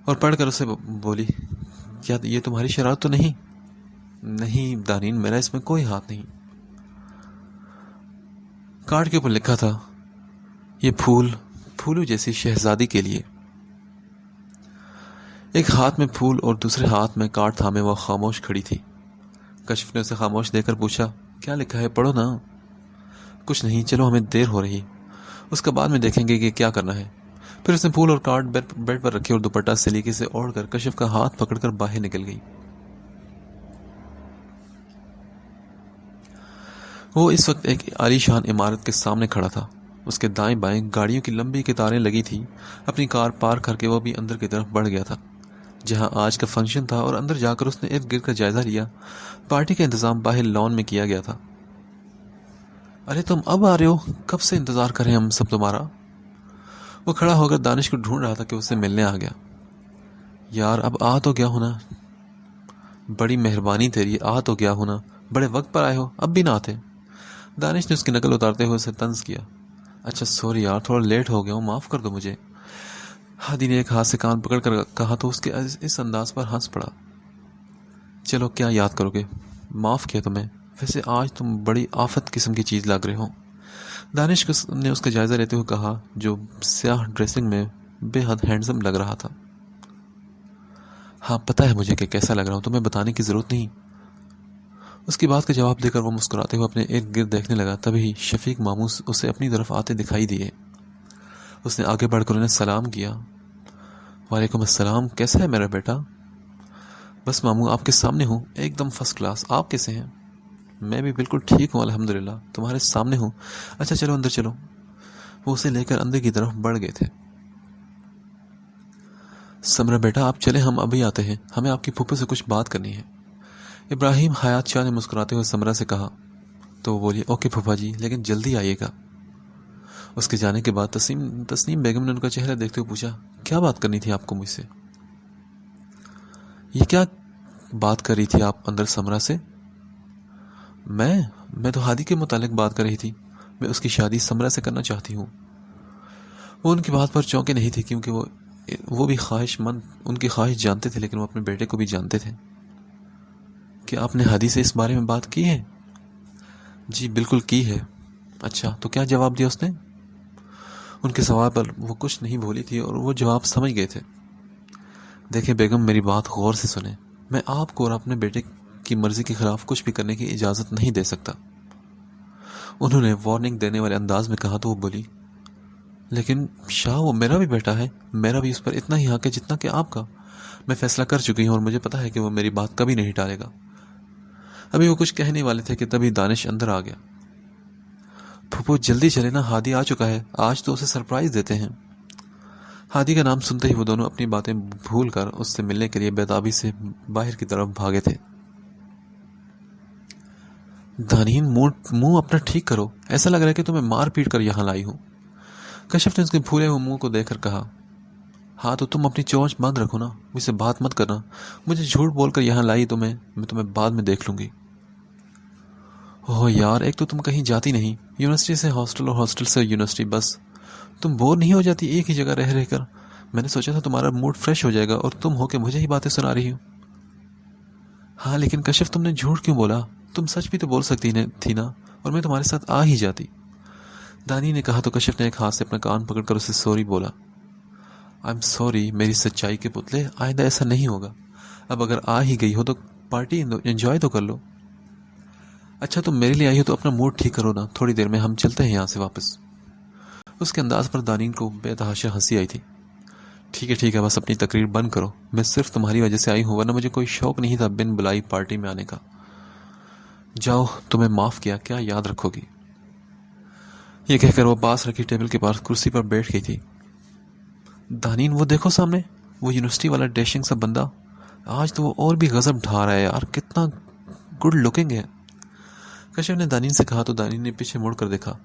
اور پڑھ کر اسے بولی کیا یہ تمہاری شرارت تو نہیں؟ نہیں دانین، میرا اس میں کوئی ہاتھ نہیں۔ کارڈ کے اوپر لکھا تھا یہ پھول پھولو جیسی شہزادی کے لیے۔ ایک ہاتھ میں پھول اور دوسرے ہاتھ میں کارڈ تھامے وہ خاموش کھڑی تھی۔ کشف نے اسے خاموش دے کر پوچھا، کیا لکھا ہے، پڑھو نا۔ کچھ نہیں، چلو ہمیں دیر ہو رہی، اس کا بعد میں دیکھیں گے کہ کیا کرنا ہے۔ پھر اس نے پھول اور کارڈ بیڈ پر رکھے اور دوپٹہ سلیقے سے اوڑھ کر کشف کا ہاتھ پکڑ کر باہر نکل گئی۔ وہ اس وقت ایک عالی شان عمارت کے سامنے کھڑا تھا۔ اس کے دائیں بائیں گاڑیوں کی لمبی قطاریں لگی تھیں۔ اپنی کار پارک کر کے وہ بھی اندر کی طرف بڑھ گیا تھا جہاں آج کا فنکشن تھا، اور اندر جا کر اس نے ارد گرد کا جائزہ لیا۔ پارٹی کا انتظام باہر لان میں کیا گیا تھا۔ ارے تم اب آ رہے ہو، کب سے انتظار کریں ہم سب تمہارا۔ وہ کھڑا ہو کر دانش کو ڈھونڈ رہا تھا کہ اسے ملنے آ گیا۔ یار اب آ تو گیا ہونا، بڑی مہربانی تیری، آ تو گیا ہونا، بڑے وقت پر آئے ہو، اب بھی نہ آتے۔ دانش نے اس کی نقل اتارتے ہوئے اسے طنز کیا۔ اچھا سوری یار، تھوڑا لیٹ ہو گیا ہوں، معاف کر دو مجھے۔ ہادی نے ایک ہاتھ سے کان پکڑ کر کہا تو اس کے اس انداز پر ہنس پڑا۔ چلو کیا یاد کرو گے، معاف کیا تمہیں، ویسے آج تم بڑی آفت قسم کی چیز لگ رہے ہو۔ دانش نے اس کا جائزہ لیتے ہوئے کہا، جو سیاہ ڈریسنگ میں بے حد ہینڈسم لگ رہا تھا۔ ہاں پتہ ہے مجھے کہ کیسا لگ رہا ہوں، تمہیں بتانے کی ضرورت نہیں۔ اس کی بات کا جواب دے کر وہ مسکراتے ہوئے اپنے ارد گرد دیکھنے لگا۔ تبھی شفیق ماموں اسے اپنی طرف آتے دکھائی دیے۔ اس نے آگے بڑھ کر انہیں سلام کیا۔ وعلیکم السلام، کیسا ہے میرا بیٹا؟ بس ماموں آپ کے سامنے ہوں، ایک دم فرسٹ کلاس، آپ کیسے ہیں؟ میں بھی بالکل ٹھیک ہوں الحمدللہ، تمہارے سامنے ہوں۔ اچھا چلو اندر چلو۔ وہ اسے لے کر اندر کی طرف بڑھ گئے تھے۔ سمرا بیٹا آپ چلیں، ہم ابھی آتے ہیں، ہمیں آپ کی پھوپھو سے کچھ بات کرنی ہے۔ ابراہیم حیات شاہ نے مسکراتے ہوئے سمرا سے کہا تو وہ بولی، اوکے پھوپھا جی، لیکن جلدی آئیے گا۔ اس کے جانے کے بعد تسنیم بیگم نے ان کا چہرہ دیکھتے ہوئے پوچھا، کیا بات کرنی تھی آپ کو مجھ سے؟ یہ کیا بات کر رہی تھی آپ اندر سمرا سے؟ میں تو ہادی کے متعلق بات کر رہی تھی، میں اس کی شادی سمرا سے کرنا چاہتی ہوں۔ وہ ان کی بات پر چونکے نہیں تھے کیونکہ وہ بھی خواہش مند ان کی خواہش جانتے تھے، لیکن وہ اپنے بیٹے کو بھی جانتے تھے۔ کہ آپ نے ہادی سے اس بارے میں بات کی ہے؟ جی بالکل کی ہے۔ اچھا تو کیا جواب دیا اس نے؟ ان کے سوال پر وہ کچھ نہیں بولی تھی اور وہ جواب سمجھ گئے تھے۔ دیکھیں بیگم، میری بات غور سے سنیں، میں آپ کو اور اپنے بیٹے کی مرضی کے خلاف کچھ بھی کرنے کی اجازت نہیں دے سکتا۔ انہوں نے وارننگ دینے والے انداز میں کہا تو وہ بولی، لیکن شاہ وہ میرا بھی بیٹا ہے، میرا بھی اس پر اتنا ہی حق ہے جتنا کہ آپ کا۔ میں فیصلہ کر چکی ہوں اور مجھے پتا ہے کہ وہ میری بات کبھی نہیں ٹالے گا۔ ابھی وہ کچھ کہنے والے تھے کہ تبھی دانش اندر آ گیا۔ پھوپھو جلدی چلے نا، ہادی آ چکا ہے، آج تو اسے سرپرائز دیتے ہیں۔ ہادی کا نام سنتے ہی وہ دونوں اپنی باتیں بھول کر اس سے ملنے کے لیے بےتابی سے باہر کی طرف بھاگے تھے۔ دانین منہ اپنا ٹھیک کرو، ایسا لگ رہا ہے کہ تمہیں مار پیٹ کر یہاں لائی ہوں۔ کشف نے اس کے پھولے ہوئے منہ کو دیکھ کر کہا، ہاں تو تم اپنی چونچ بند رکھو نا، مجھ سے بات مت کرنا، مجھے جھوٹ بول کر یہاں لائی میں تمہیں بعد میں دیکھ لوں گی۔ اوہ یار، ایک تو تم کہیں جاتی نہیں، یونیورسٹی سے ہاسٹل اور ہاسٹل سے یونیورسٹی، بس تم بور نہیں ہو جاتی ایک ہی جگہ رہ کر؟ میں نے سوچا تھا تمہارا موڈ فریش ہو جائے گا اور تم ہو کے مجھے ہی باتیں سنا رہی ہو۔ ہاں لیکن کشف، تم نے جھوٹ کیوں بولا؟ تم سچ بھی تو بول سکتی تھی نا، اور میں تمہارے ساتھ آ ہی جاتی۔ دانی نے کہا تو کشف نے ایک ہاتھ سے اپنا کان پکڑ کر اسے سوری بولا۔ آئی ایم سوری میری سچائی کے پتلے، آئندہ ایسا نہیں ہوگا۔ اب اگر آ ہی گئی ہو تو پارٹی انجوائے تو کر لو۔ اچھا تم میرے لیے آئی ہو تو اپنا موڈ ٹھیک کرو نا، تھوڑی دیر میں ہم چلتے ہیں یہاں سے واپس۔ اس کے انداز پر دانین کو بے تحاشا ہنسی آئی تھی۔ ٹھیک ہے، بس اپنی تقریر بند کرو، میں صرف تمہاری وجہ سے آئی ہوں، ورنہ مجھے کوئی شوق نہیں تھا بن بلائی پارٹی میں آنے کا۔ جاؤ، تمہیں معاف کیا، کیا یاد رکھو گی؟ یہ کہہ کر وہ پاس رکھی ٹیبل کے پاس کرسی پر بیٹھ گئی تھی۔ دانین وہ دیکھو سامنے، وہ یونیورسٹی والا ڈیشنگ سا بندہ، آج تو وہ اور بھی غضب ڈھا رہا ہے یار، کتنا گڈ لکنگ ہے۔ کشف نے دانین سے کہا تو دانین نے پیچھے مڑ کر دیکھا،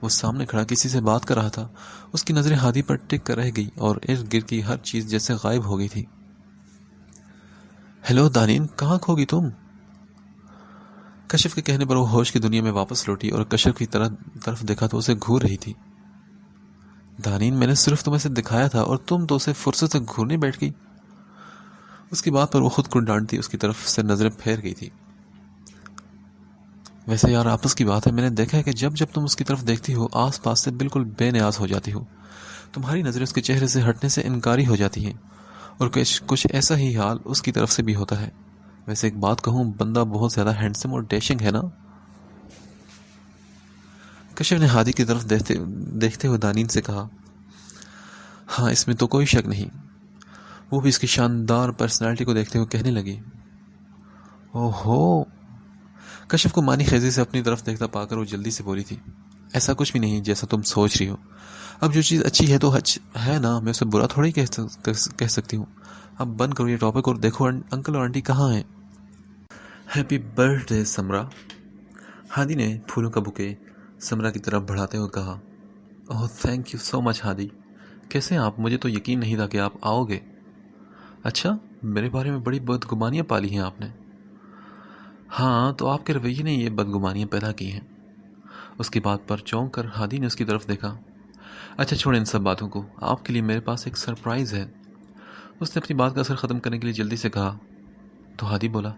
وہ سامنے کھڑا کسی سے بات کر رہا تھا۔ اس کی نظریں ہادی پر ٹک کر رہ گئی اور ارد گرد کی ہر چیز جیسے غائب ہو گئی تھی۔ ہیلو دانین، کہاں کھو گئی تم؟ کشف کے کہنے پر وہ ہوش کی دنیا میں واپس لوٹی اور کشف کی طرف دیکھا تو اسے گھور رہی تھی۔ دانین، میں نے صرف تمہیں سے دکھایا تھا اور تم تو اسے فرصت سے گھورنے بیٹھ گئی۔ اس کی بات پر وہ خود کو ڈانٹتی اس کی طرف سے نظریں پھیر گئی تھی۔ ویسے یار آپس کی بات ہے، میں نے دیکھا ہے کہ جب جب تم اس کی طرف دیکھتی ہو آس پاس سے بالکل بے نیاز ہو جاتی ہو، تمہاری نظریں اس کے چہرے سے ہٹنے سے انکاری ہو جاتی ہیں، اور کچھ ایسا ہی حال اس کی طرف سے بھی ہوتا ہے۔ ویسے ایک بات کہوں، بندہ بہت زیادہ ہینڈسم اور ڈیشنگ ہے نا؟ کشف نے ہادی کی طرف دیکھتے ہوئے دانین سے کہا۔ ہاں، اس میں تو کوئی شک نہیں۔ وہ بھی اس کی شاندار پرسنالٹی کو دیکھتے ہوئے کہنے لگی۔ اوہو! کشف کو مانی خیزی سے اپنی طرف دیکھتا پا کر وہ جلدی سے بولی تھی۔ ایسا کچھ بھی نہیں جیسا تم سوچ رہی ہو۔ اب جو چیز اچھی ہے تو ہے نا، میں اسے برا تھوڑی کہہ سکتی ہوں۔ اب بند کرو یہ ٹاپک اور دیکھو انکل اور آنٹی کہاں ہیں۔ ہیپی برتھ ڈے سمرا، ہادی نے پھولوں کا بوکے سمرا کی طرف بڑھاتے ہوئے کہا۔ اوہ تھینک یو سو مچ ہادی، کیسے ہیں آپ؟ مجھے تو یقین نہیں تھا کہ آپ آؤ گے۔ اچھا، میرے بارے میں بڑی بدگمانیاں پالی ہیں آپ نے۔ ہاں، تو آپ کے رویے نے یہ بدگمانیاں پیدا کی ہیں۔ اس کی بات پر چونک کر ہادی نے اس کی طرف دیکھا۔ اچھا چھوڑیں ان سب باتوں کو، آپ کے لیے میرے پاس ایک سرپرائز ہے۔ اس نے اپنی بات کا اثر ختم کرنے کے لیے جلدی سے کہا۔ تو ہادی بولا،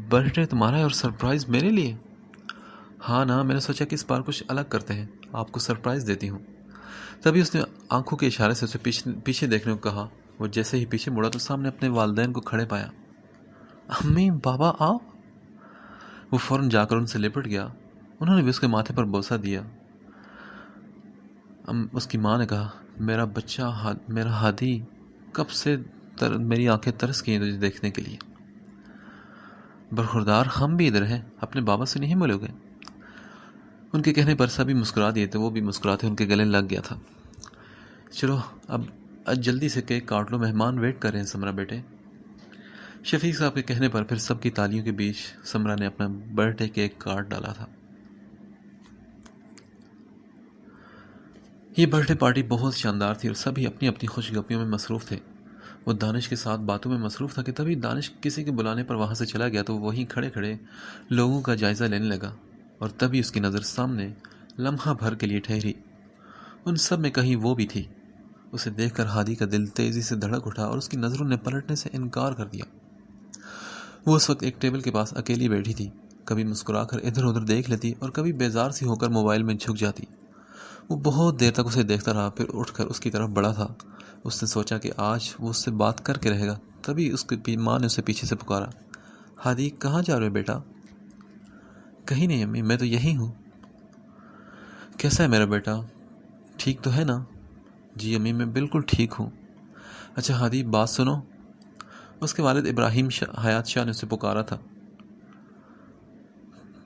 برتھ ڈے تمہارا ہے اور سرپرائز میرے لیے؟ ہاں نا، میں نے سوچا کہ اس بار کچھ الگ کرتے ہیں، آپ کو سرپرائز دیتی ہوں۔ تبھی اس نے آنکھوں کے اشارے سے اسے پیچھے دیکھنے کو کہا۔ وہ جیسے ہی پیچھے مڑا تو سامنے اپنے والدین کو کھڑے پایا۔ امی، بابا آؤ۔ وہ فوراً جا کر ان سے لپٹ گیا۔ انہوں نے بھی اس کے ماتھے پر بوسہ دیا۔ اس کی ماں نے کہا، میرا بچہ، میرا ہادی، کب سے میری آنکھیں ترس گئی ہیں تجھے دیکھنے کے لیے۔ برخوردار، ہم بھی ادھر ہیں، اپنے بابا سے نہیں ملو گے؟ ان کے کہنے پر سبھی مسکرا دیے تھے، وہ بھی مسکراتے ان کے گلے لگ گیا تھا۔ چلو اب جلدی سے کیک کاٹ لو، مہمان ویٹ کر رہے ہیں سمرا بیٹے۔ شفیق صاحب کے کہنے پر پھر سب کی تالیوں کے بیچ سمرا نے اپنا برتھ ڈے کیک کاٹ ڈالا تھا۔ یہ برتھ ڈے پارٹی بہت شاندار تھی اور سبھی اپنی اپنی خوش گپیوں میں مصروف تھے۔ وہ دانش کے ساتھ باتوں میں مصروف تھا کہ تبھی دانش کسی کے بلانے پر وہاں سے چلا گیا تو وہیں کھڑے کھڑے لوگوں کا جائزہ لینے لگا، اور تبھی اس کی نظر سامنے لمحہ بھر کے لیے ٹھہری۔ ان سب میں کہیں وہ بھی تھی۔ اسے دیکھ کر ہادی کا دل تیزی سے دھڑک اٹھا اور اس کی نظروں نے پلٹنے سے انکار کر دیا۔ وہ اس وقت ایک ٹیبل کے پاس اکیلی بیٹھی تھی، کبھی مسکرا کر ادھر ادھر دیکھ لیتی اور کبھی بیزار سی ہو کر موبائل میں جھک جاتی۔ وہ بہت دیر تک اسے دیکھتا رہا، پھر اٹھ کر اس کی طرف بڑھا تھا۔ اس نے سوچا کہ آج وہ اس سے بات کر کے رہے گا، تبھی اس کی ماں نے اسے پیچھے سے پکارا۔ ہادی، کہاں جا رہے ہو بیٹا؟ کہیں نہیں امی، میں تو یہی ہوں۔ کیسا ہے میرا بیٹا، ٹھیک تو ہے نا؟ جی امی، میں بالکل ٹھیک ہوں۔ اچھا ہادی، بات سنو۔ اس کے والد ابراہیم حیات شاہ نے اسے پکارا تھا۔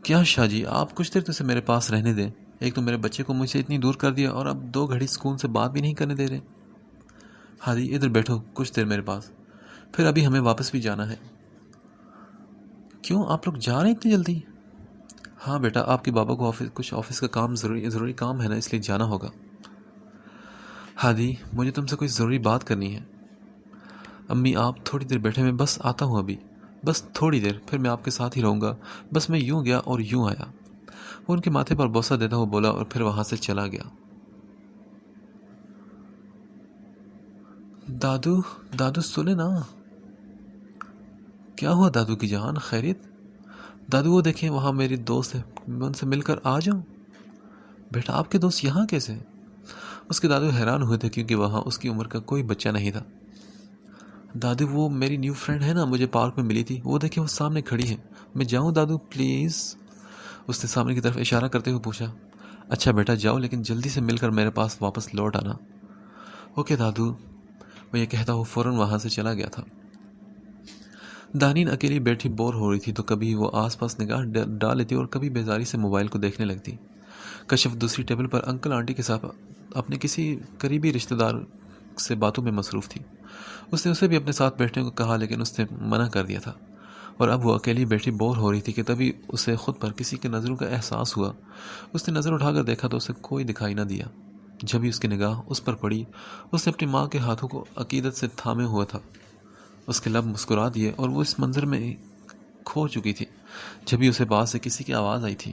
کیا شاہ جی، آپ کچھ دیر تو اسے میرے پاس رہنے دیں۔ ایک تو میرے بچے کو مجھ سے اتنی دور کر دیا اور اب 2 گھڑی سکون سے بات بھی نہیں کرنے دے رہے۔ ہادی، ادھر بیٹھو کچھ دیر میرے پاس، پھر ابھی ہمیں واپس بھی جانا ہے۔ کیوں، آپ لوگ جا رہے ہیں اتنی جلدی؟ ہاں بیٹا، آپ کے بابا کو کچھ آفس کا کام ضروری کام ہے نا، اس لیے جانا ہوگا۔ ہادی، مجھے تم سے کوئی ضروری بات کرنی ہے۔ امی، آپ تھوڑی دیر بیٹھے، میں بس آتا ہوں ابھی، بس تھوڑی دیر، پھر میں آپ کے ساتھ ہی رہوں گا۔ بس میں یوں گیا اور یوں آیا۔ وہ ان کے ماتھے پر بوسہ دیتا ہوا بولا اور پھر وہاں سے چلا گیا۔ دادو سنے نا۔ کیا ہوا دادو کی جان، خیریت؟ دادو، وہ دیکھیں وہاں میری دوست ہے، میں ان سے مل کر آ جاؤں؟ بیٹا، آپ کے دوست یہاں کیسے؟ اس کے دادو حیران ہوئے تھے کیونکہ وہاں اس کی عمر کا کوئی بچہ نہیں تھا۔ دادو، وہ میری نیو فرینڈ ہے نا، مجھے پارک میں ملی تھی، وہ دیکھیں وہ سامنے کھڑی ہے۔ میں جاؤں دادو پلیز؟ اس نے سامنے کی طرف اشارہ کرتے ہوئے پوچھا۔ اچھا بیٹا جاؤ، لیکن جلدی سے مل کر میرے پاس واپس لوٹ آنا۔ اوکے دادو، وہ یہ کہتا وہ فوراً وہاں سے چلا گیا تھا۔ دانین اکیلی بیٹھی بور ہو رہی تھی تو کبھی وہ آس پاس نگاہ ڈال لیتی اور کبھی بیزاری سے موبائل کو دیکھنے لگتی۔ کشف دوسری ٹیبل پر انکل آنٹی کے ساتھ اپنے کسی قریبی رشتہ دار سے باتوں میں مصروف تھی۔ اس نے اسے بھی اپنے ساتھ بیٹھنے کو کہا لیکن اس نے منع کر دیا تھا، اور اب وہ اکیلی بیٹھی بور ہو رہی تھی کہ تبھی اسے خود پر کسی کی نظروں کا احساس ہوا۔ اس نے نظر اٹھا کر دیکھا تو اسے کوئی دکھائی نہ دیا۔ جب ہی اس کی نگاہ اس پر پڑی، اس نے اپنی ماں کے ہاتھوں کو عقیدت سے تھامے ہوا تھا۔ اس کے لب مسکرا دیے اور وہ اس منظر میں کھو چکی تھی جب ہی اسے پاس سے کسی کی آواز آئی تھی۔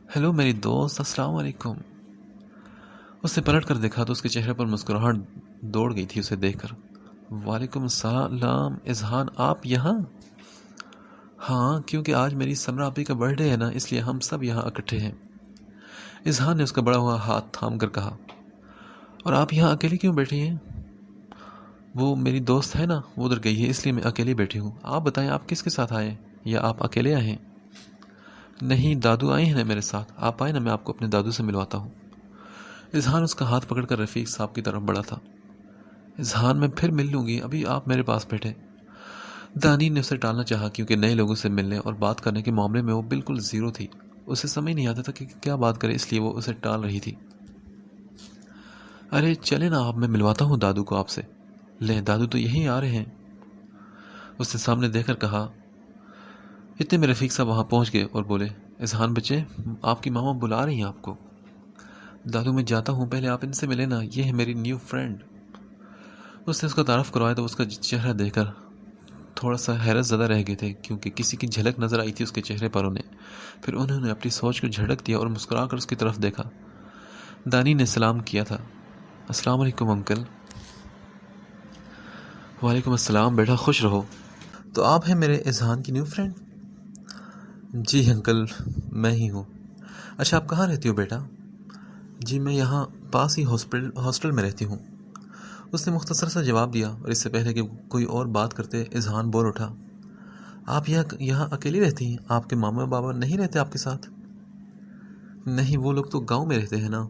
ہیلو میری دوست، السلام علیکم۔ اس نے پلٹ کر دیکھا تو اس کے چہرے پر مسکراہٹ دوڑ گئی تھی اسے دیکھ کر۔ وعلیکم السلام اذہان، آپ یہاں؟ ہاں، کیونکہ آج میری سمرا آپی کا برتھ ڈے ہے نا، اس لیے ہم سب یہاں اکٹھے ہیں، اذہان نے اس کا بڑا ہوا ہاتھ تھام کر کہا۔ اور آپ یہاں اکیلی کیوں بیٹھی ہیں؟ وہ میری دوست ہے نا، وہ ادھر گئی ہے، اس لیے میں اکیلی بیٹھی ہوں۔ آپ بتائیں، آپ کس کے ساتھ آئے ہیں یا آپ اکیلے آئے ہیں؟ نہیں، دادو آئے ہیں نا میرے ساتھ، آپ آئے نا، میں آپ کو اپنے دادو سے ملواتا ہوں۔ اذہان اس کا ہاتھ پکڑ کر رفیق صاحب کی طرف بڑھا تھا۔ اذہان، میں پھر مل لوں گی، ابھی آپ میرے پاس بیٹھے۔ دانین نے اسے ٹالنا چاہا کیونکہ نئے لوگوں سے ملنے اور بات کرنے کے معاملے میں وہ بالکل زیرو تھی۔ اسے سمجھ نہیں آتا تھا کہ کیا بات کرے، اس لیے وہ اسے ٹال رہی تھی۔ ارے چلے نا آپ، میں ملواتا ہوں دادو کو آپ سے۔ لیں، دادو تو یہیں آ رہے ہیں، اس نے سامنے دیکھ کر کہا۔ اتنے میں رفیق صاحب وہاں پہنچ گئے اور بولے، اذہان بچے، آپ کی ماما بلا رہی ہیں آپ کو۔ دادو میں جاتا ہوں، پہلے آپ ان سے ملے نا، یہ ہے میری نیو فرینڈ۔ اس نے اس کا تعارف کروایا تو اس کا چہرہ دیکھ کر تھوڑا سا حیرت زدہ رہ گئے تھے، کیونکہ کسی کی جھلک نظر آئی تھی اس کے چہرے پر انہیں۔ پھر انہوں نے اپنی سوچ کو جھڑک دیا اور مسکرا کر اس کی طرف دیکھا۔ دانی نے سلام کیا تھا۔ السلام علیکم انکل۔ وعلیکم السلام بیٹا، خوش رہو۔ تو آپ ہیں میرے اذہان کی نیو فرینڈ؟ جی انکل، میں ہی ہوں۔ اچھا، آپ کہاں رہتی ہو بیٹا؟ جی میں یہاں پاس ہی ہاسٹل میں رہتی ہوں، اس نے مختصر سا جواب دیا، اور اس سے پہلے کہ کوئی اور بات کرتے اذہان بول اٹھا، آپ یہاں اکیلی رہتی ہیں؟ آپ کے ماما بابا نہیں رہتے آپ کے ساتھ؟ نہیں، وہ لوگ تو گاؤں میں رہتے ہیں نا،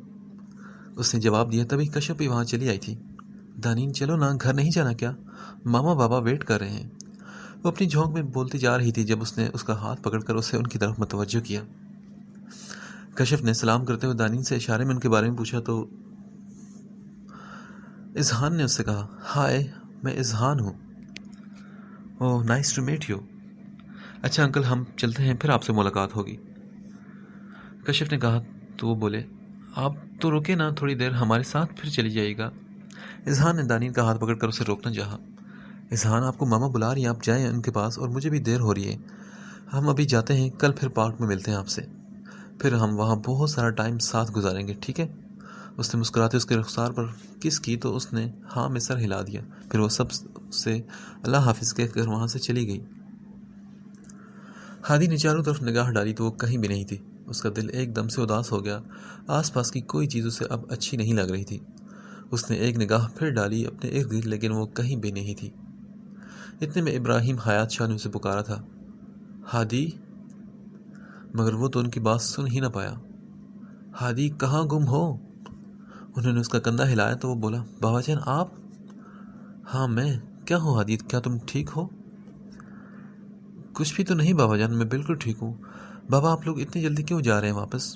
اس نے جواب دیا۔ تبھی کشف بھی وہاں چلی آئی تھی۔ دانین، چلو نا، گھر نہیں جانا کیا؟ ماما بابا ویٹ کر رہے ہیں، وہ اپنی جھونک میں بولتی جا رہی تھی جب اس نے اس کا ہاتھ پکڑ کر اسے ان کی طرف متوجہ کیا۔ کشف نے سلام کرتے ہوئے دانین سے اشارے میں ان کے بارے میں پوچھا تو اذہان نے اس سے کہا، ہائے، میں اذہان ہوں۔ اوہ، نائس ٹو میٹ یو۔ اچھا انکل، ہم چلتے ہیں، پھر آپ سے ملاقات ہوگی، کشف نے کہا تو وہ بولے، آپ تو رکے نا تھوڑی دیر، ہمارے ساتھ پھر چلی جائے گا۔ اذہان نے دانین کا ہاتھ پکڑ کر اسے روکنا چاہا۔ اذہان، آپ کو ماما بلا رہی ہیں، آپ جائیں ان کے پاس، اور مجھے بھی دیر ہو رہی ہے، ہم ابھی جاتے ہیں، کل پھر پارک میں ملتے ہیں آپ سے، پھر ہم وہاں بہت سارا ٹائم ساتھ گزاریں گے، ٹھیک ہے؟ اس نے مسکراتے اس کے رخسار پر کس کی تو اس نے ہاں میں سر ہلا دیا، پھر وہ سب سے اللہ حافظ کہہ کر وہاں سے چلی گئی۔ ہادی نے چاروں طرف نگاہ ڈالی تو وہ کہیں بھی نہیں تھی۔ اس کا دل ایک دم سے اداس ہو گیا، آس پاس کی کوئی چیز اسے اب اچھی نہیں لگ رہی تھی۔ اس نے ایک نگاہ پھر ڈالی اپنے ارد گرد، لیکن وہ کہیں بھی نہیں تھی۔ اتنے میں ابراہیم حیات شاہ نے اسے پکارا تھا، ہادی، مگر وہ تو ان کی بات سن ہی نہ پایا۔ ہادی، کہاں گم ہو؟ انہوں نے اس کا کندھا ہلایا تو وہ بولا، بابا جان آپ؟ ہاں میں، کیا ہو ہادی، کیا تم ٹھیک ہو؟ کچھ بھی تو نہیں بابا جان، میں بالکل ٹھیک ہوں۔ بابا آپ لوگ اتنی جلدی کیوں جا رہے ہیں واپس؟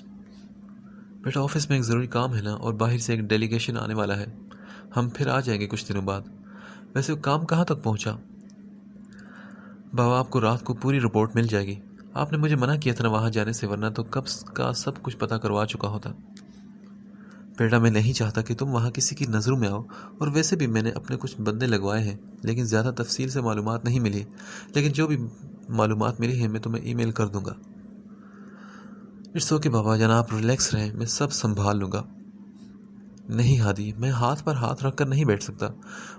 بیٹا آفس میں ایک ضروری کام ہے نا، اور باہر سے ایک ڈیلیگیشن آنے والا ہے، ہم پھر آ جائیں گے کچھ دنوں بعد۔ ویسے وہ کام کہاں تک پہنچا؟ بابا آپ کو رات کو پوری رپورٹ مل جائے گی، آپ نے مجھے منع کیا تھا نا وہاں جانے سے، ورنہ تو کب کا سب کچھ پتہ کروا چکا ہوتا۔ بیٹا میں نہیں چاہتا کہ تم وہاں کسی کی نظروں میں آؤ، اور ویسے بھی میں نے اپنے کچھ بندے لگوائے ہیں، لیکن زیادہ تفصیل سے معلومات نہیں ملی، لیکن جو بھی معلومات ملی ہے میں تمہیں ای میل کر دوں گا۔ اٹس اوکے بابا جان، آپ ریلیکس رہیں، میں سب سنبھال لوں گا۔ نہیں ہادی، میں ہاتھ پر ہاتھ رکھ کر نہیں بیٹھ سکتا،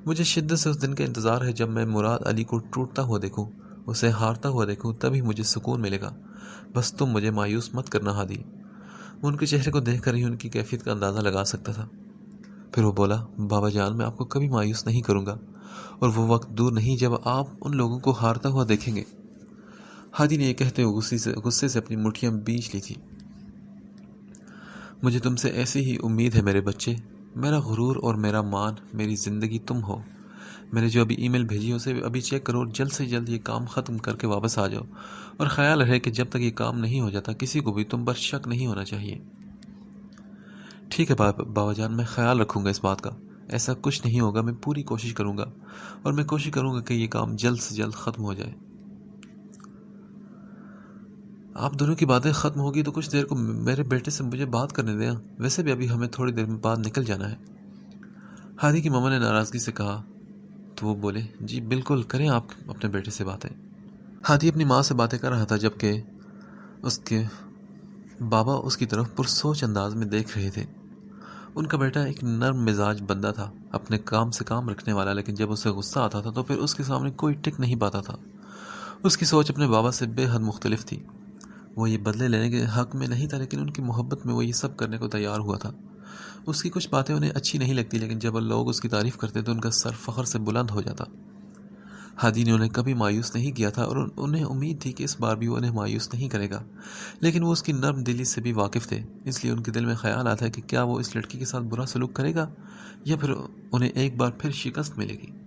مجھے شدت سے اس دن کا انتظار ہے جب میں مراد علی کو ٹوٹتا ہوا دیکھوں، اسے ہارتا ہوا دیکھوں، تبھی مجھے سکون ملے گا۔ بس تم مجھے مایوس مت کرنا ہادی۔ وہ ان کے چہرے کو دیکھ کر ہی ان کی کیفیت کا اندازہ لگا سکتا تھا۔ پھر وہ بولا، بابا جان میں آپ کو کبھی مایوس نہیں کروں گا، اور وہ وقت دور نہیں جب آپ ان لوگوں کو ہارتا ہوا دیکھیں گے۔ ہادی نے یہ کہتے ہوئے غصے سے اپنی مٹھیاں بیچ لی تھی۔ مجھے تم سے ایسی ہی امید ہے میرے بچے، میرا غرور اور میرا مان، میری زندگی تم ہو۔ میں نے جو ابھی ای میل بھیجی اسے ابھی چیک کرو، اور جلد سے جلد یہ کام ختم کر کے واپس آ جاؤ، اور خیال رہے کہ جب تک یہ کام نہیں ہو جاتا کسی کو بھی تم پر شک نہیں ہونا چاہیے۔ ٹھیک ہے بابا جان، میں خیال رکھوں گا اس بات کا، ایسا کچھ نہیں ہوگا، میں پوری کوشش کروں گا، اور میں کوشش کروں گا کہ یہ کام جلد سے جلد ختم ہو جائے۔ آپ دونوں کی باتیں ختم ہوگی تو کچھ دیر کو میرے بیٹے سے مجھے بات کرنے دیں، ویسے بھی ابھی ہمیں تھوڑی دیر میں بعد نکل جانا ہے۔ ہادی کی ماما نے ناراضگی سے کہا تو وہ بولے، جی بالکل، کریں آپ اپنے بیٹے سے باتیں۔ ہادی اپنی ماں سے باتیں کر رہا تھا جبکہ اس کے بابا اس کی طرف پرسوچ انداز میں دیکھ رہے تھے۔ ان کا بیٹا ایک نرم مزاج بندہ تھا، اپنے کام سے کام رکھنے والا، لیکن جب اسے غصہ آتا تھا تو پھر اس کے سامنے کوئی ٹک نہیں پاتا تھا۔ اس کی سوچ اپنے بابا سے بے حد مختلف تھی۔ وہ یہ بدلے لینے کے حق میں نہیں تھا، لیکن ان کی محبت میں وہ یہ سب کرنے کو تیار ہوا تھا۔ اس کی کچھ باتیں انہیں اچھی نہیں لگتی، لیکن جب لوگ اس کی تعریف کرتے تو ان کا سر فخر سے بلند ہو جاتا۔ ہادی نے انہیں کبھی مایوس نہیں کیا تھا اور انہیں امید تھی کہ اس بار بھی وہ انہیں مایوس نہیں کرے گا، لیکن وہ اس کی نرم دلی سے بھی واقف تھے، اس لیے ان کے دل میں خیال آتا ہے کہ کیا وہ اس لڑکی کے ساتھ برا سلوک کرے گا یا پھر انہیں ایک بار پھر شکست ملے گی۔